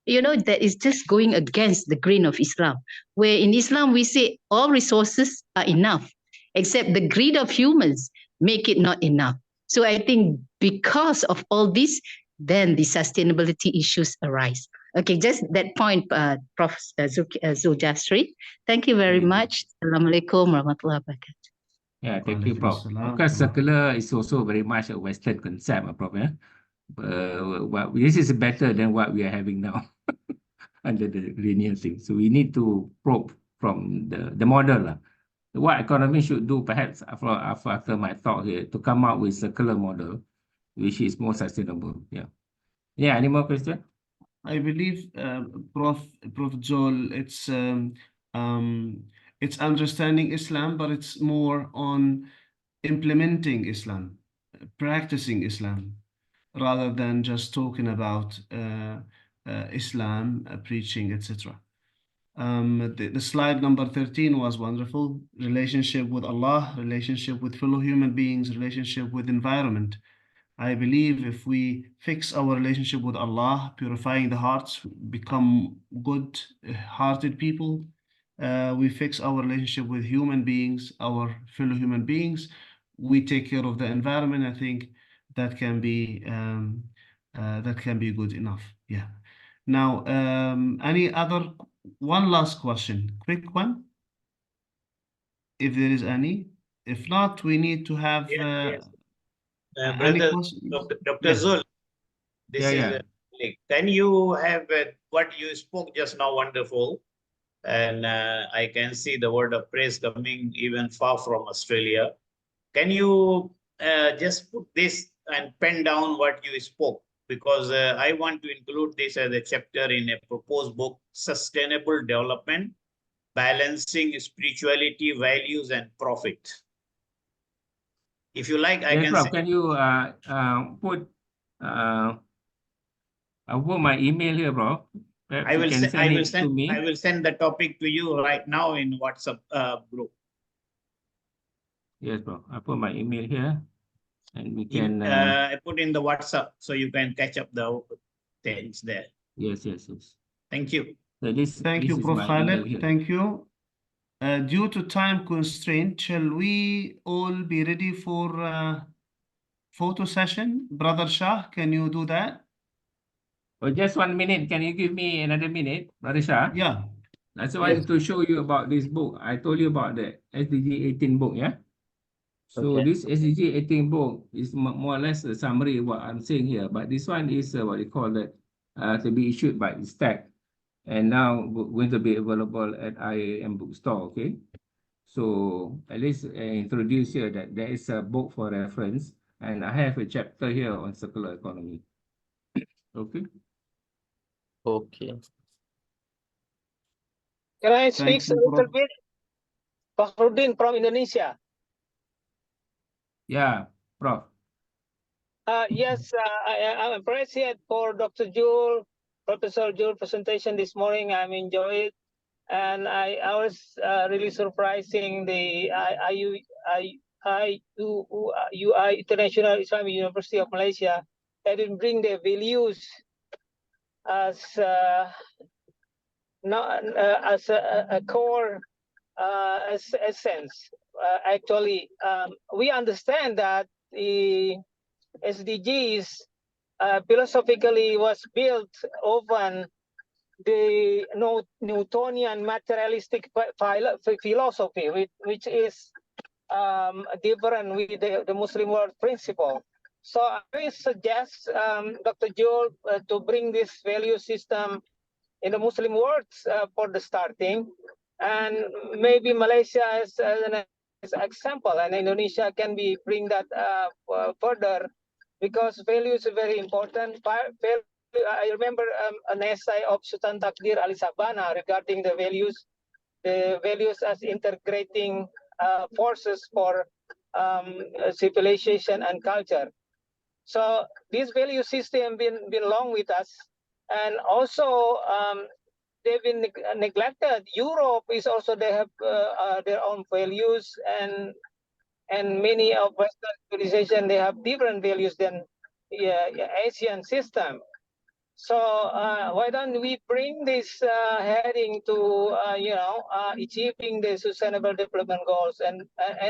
that is just going against the grain of Islam. Where in Islam we say all resources are enough, except the greed of humans make it not enough. So I think because of all this, then the sustainability issues arise. Okay, just that point, Prof. Zuljastri. Thank you very much. Assalamualaikum warahmatullahi wabarakatuh. Yeah, thank you, Prof. Of course, circular is also very much a Western concept, Prof. Yeah? This is better than what we are having now under the linear thing. So we need to probe from the model. What economy should do, perhaps after my thought here, to come up with circular model, which is more sustainable. Yeah. Yeah, any more questions? I believe, Prof. Joel, it's understanding Islam, but it's more on implementing Islam, practicing Islam, rather than just talking about Islam, preaching, etc. The slide number 13 was wonderful. Relationship with Allah, relationship with fellow human beings, relationship with environment. I believe if we fix our relationship with Allah, purifying the hearts, become good-hearted people, we fix our relationship with human beings, our fellow human beings, we take care of the environment. I think that can be good enough. Yeah. Now, one last question, quick one, if there is any. If not, we need to have Yes. any Brother, questions? Dr. Yes. Zul, this Yeah, is can you have what you spoke just now wonderful? And I can see the word of praise coming even far from Australia. Can you just put this and pen down what you spoke? Because I want to include this as a chapter in a proposed book, Sustainable Development, Balancing Spirituality, Values, and Profit. If you like, I yes, can Prof. say. Can you put I'll put my email here, Prof. I will send it to me. I will send the topic to you right now in WhatsApp group. Yes, Prof. I put my email here, and we can. I put in the WhatsApp so you can catch up the things there. Yes. Thank you. So Thank you, is Prof. my email Khalid. here. Thank you. Due to time constraint, shall we all be ready for photo session? Brother Shah, can you do that? Oh, just 1 minute. Can you give me another minute, Brother Shah? Yeah. I just wanted to show you about this book. I told you about the SDG 18 book, yeah? So this SDG 18 book is more or less a summary of what I'm saying here. But this one is what you call that to be issued by Stack. And now going to be available at IAM bookstore, okay? So at least introduce here that there is a book for reference. And I have a chapter here on circular economy. Okay. Okay. Can I speak a little bit? Fakhruddin from Indonesia. Yeah, Prof. Yes, I appreciate for Dr. Jul, Professor Jul presentation this morning. I'm enjoying it. And I was really surprising the UI International Islamic University of Malaysia. They didn't bring their values as not as a core essence. Actually, we understand that the SDGs philosophically was built over the Newtonian materialistic philosophy, which is different with the Muslim world principle. So I suggest Dr. Jul to bring this value system in the Muslim world for the starting, and maybe Malaysia as an example, and Indonesia can be bring that further, because value is very important. I remember an essay of Sultan Takdir Ali Sabana regarding the values as integrating forces for civilization and culture. So this value system been long with us, and also they've been neglected. Europe is also, they have their own values, and and many of Western civilization, they have different values than Asian system. So why don't we bring this heading to achieving the sustainable development goals, and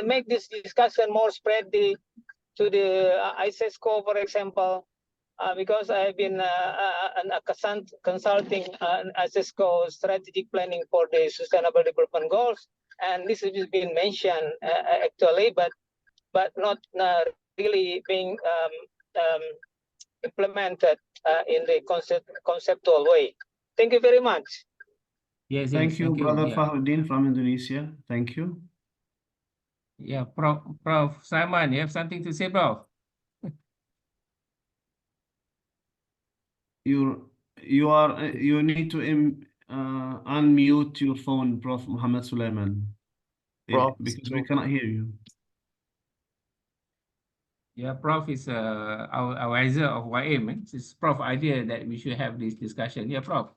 make this discussion more spread to the ISESCO, for example, because I've been consulting ISESCO strategic planning for the sustainable development goals, and this has been mentioned actually, but not really being implemented in the conceptual way. Thank you very much. Yes, Thank you, Brother Yeah. Fahruddin from Indonesia. Thank you. Yeah, Prof. Simon, you have something to say, Prof? You need to unmute your phone, Prof. Muhammad Sulaiman, Prof. because we cannot hear you. Yeah, Prof is our advisor of YM. It's Prof idea that we should have this discussion. Yeah, Prof,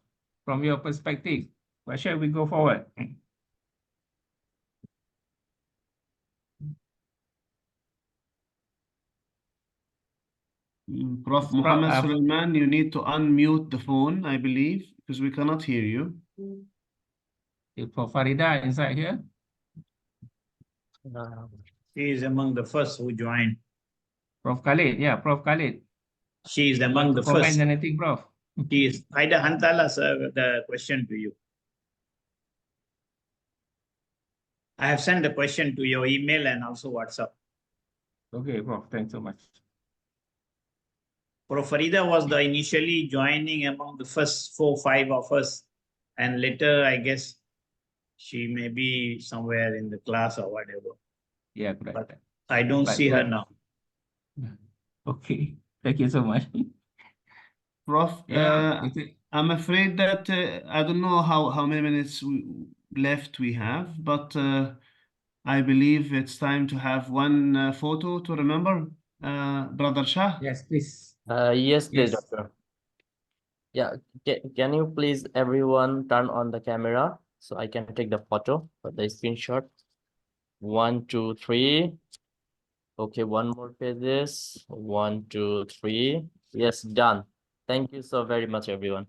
from your perspective, why shall we go forward? Prof. Muhammad Sulaiman, you need to unmute the phone, I believe, because we cannot hear you. Prof Farida inside here? She is among the first who joined. Prof Khalid, yeah, Prof Khalid. She is among the Comment first. anything, Prof? She is. Aida Hantala, sir, the question to you. I have sent the question to your email and also WhatsApp. Okay, Prof, thanks so much. Prof Farida was the initially joining among the first 4-5 of us, and later I guess she may be somewhere in the class or whatever. Yeah, correct. But I don't see her now. Okay, thank you so much. Prof, I'm afraid that I don't know how many minutes left we have, but I believe it's time to have one photo to remember. Brother Shah? Yes, please. Yes, please, Yes. Doctor. Yeah, can you please everyone turn on the camera so I can take the photo for the screenshot? 1, 2, 3. Okay, one more pages. 1, 2, 3. Yes, done. Thank you so very much, everyone.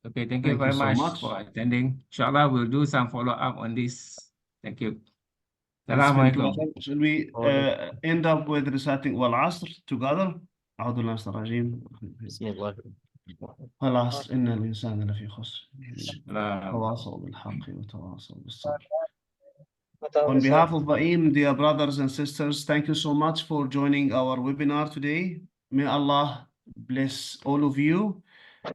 Okay, thank you Thank you very so much much. for attending. Inshallah, we'll do some follow-up on this. Thank you. It's been Assalamualaikum. pleasure. Should we end up with reciting Wal Asr together? أعوذ بالله من الشيطان الرجيم. بسم الله. والعصر إن الإنسان لفي خسر. Salam. تواصوا بالحق وتواصوا بالصبر. On behalf of Baim, dear brothers and sisters, thank you so much for joining our webinar today. May Allah bless all of you.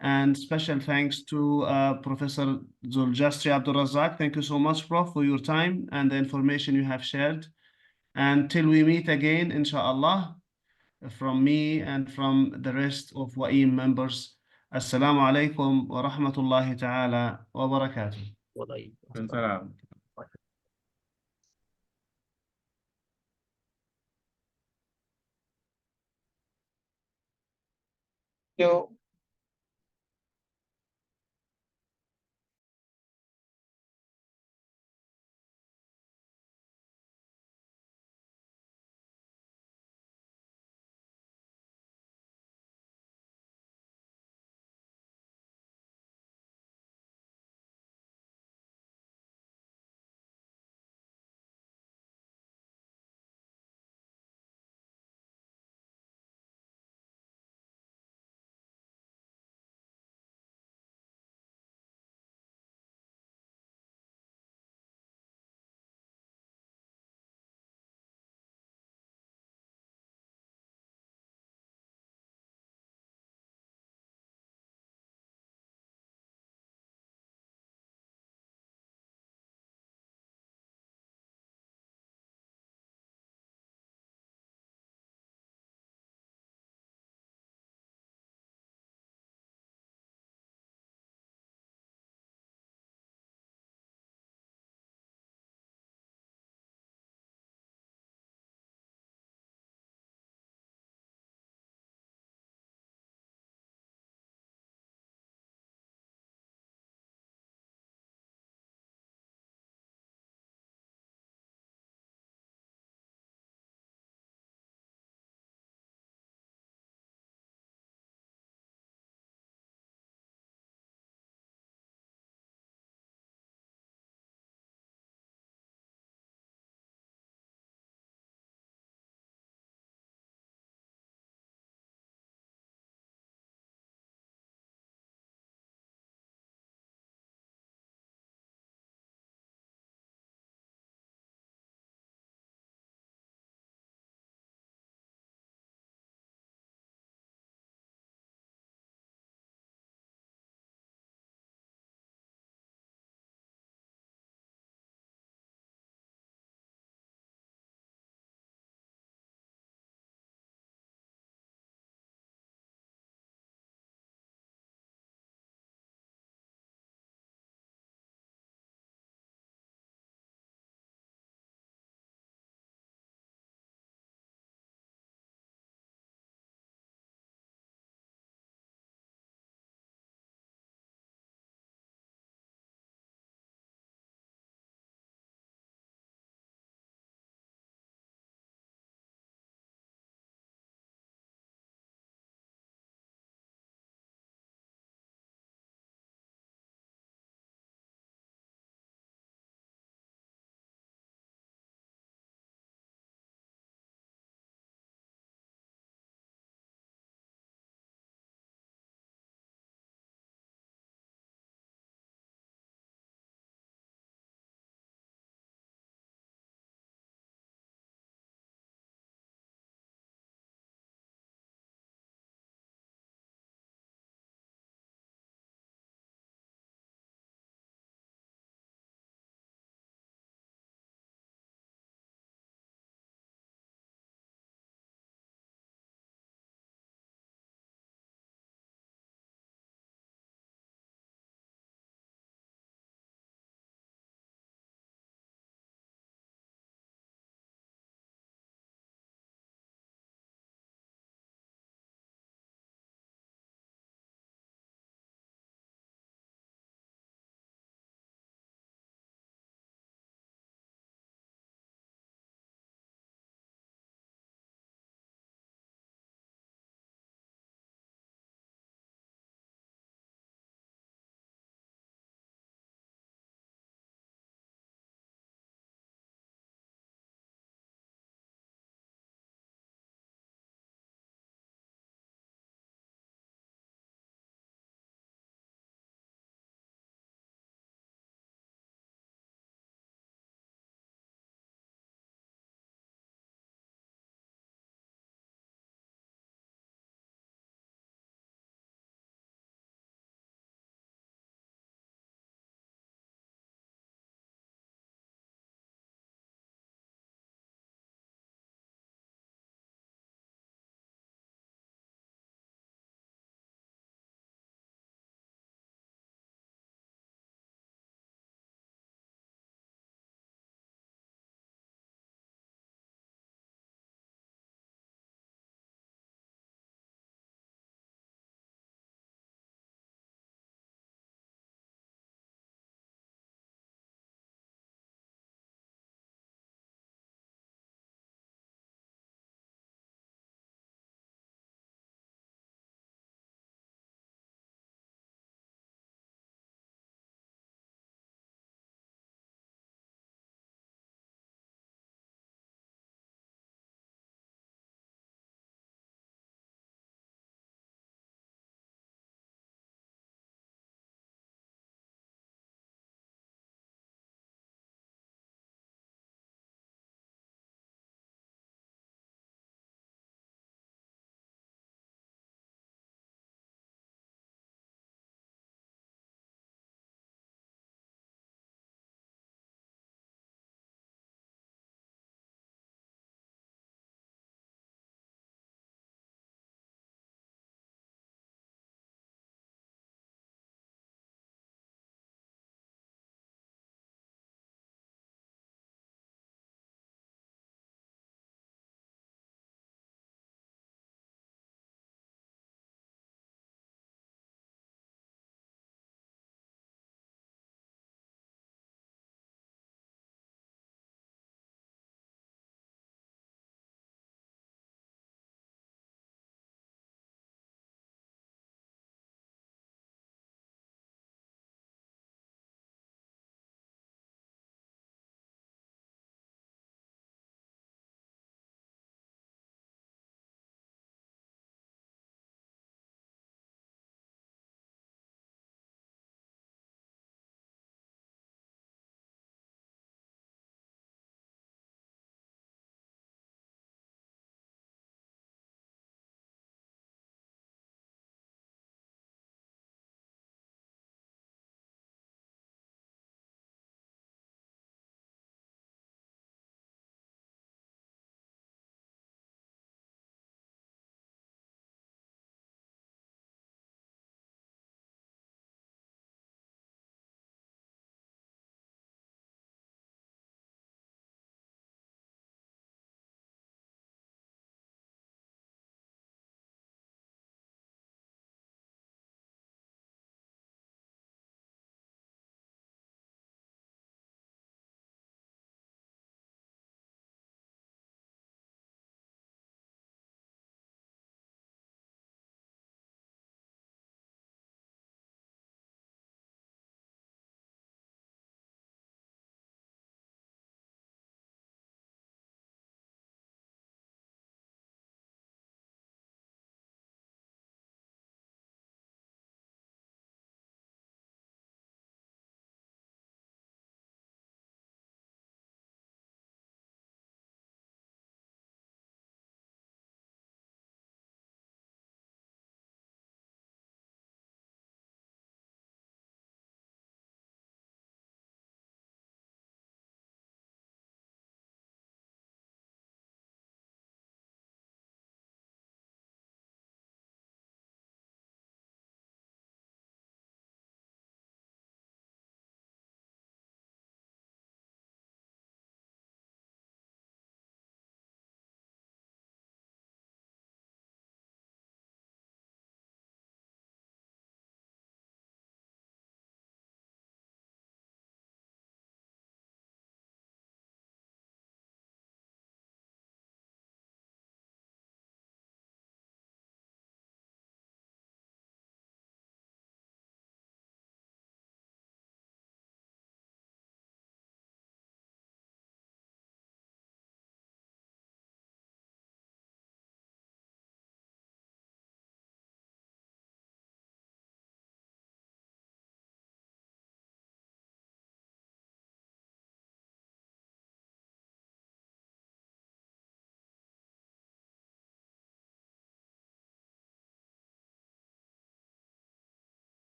And special thanks to Professor Zuljastri Abdul Razak. Thank you so much, Prof, for your time and the information you have shared. And till we meet again, inshallah, from me and from the rest of WAIM members, Assalamu alaikum wa rahmatullahi ta'ala wa barakatuh. Salam. You.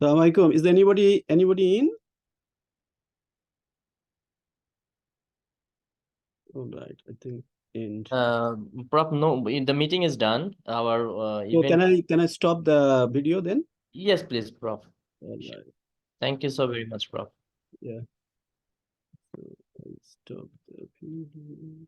Assalamualaikum. Is there anybody in? All right, I think in. Prof, no, the meeting is done. Our So event. can I stop the video then? Yes, please, Prof. All right. Thank you so very much, Prof. Yeah. So I stop the video.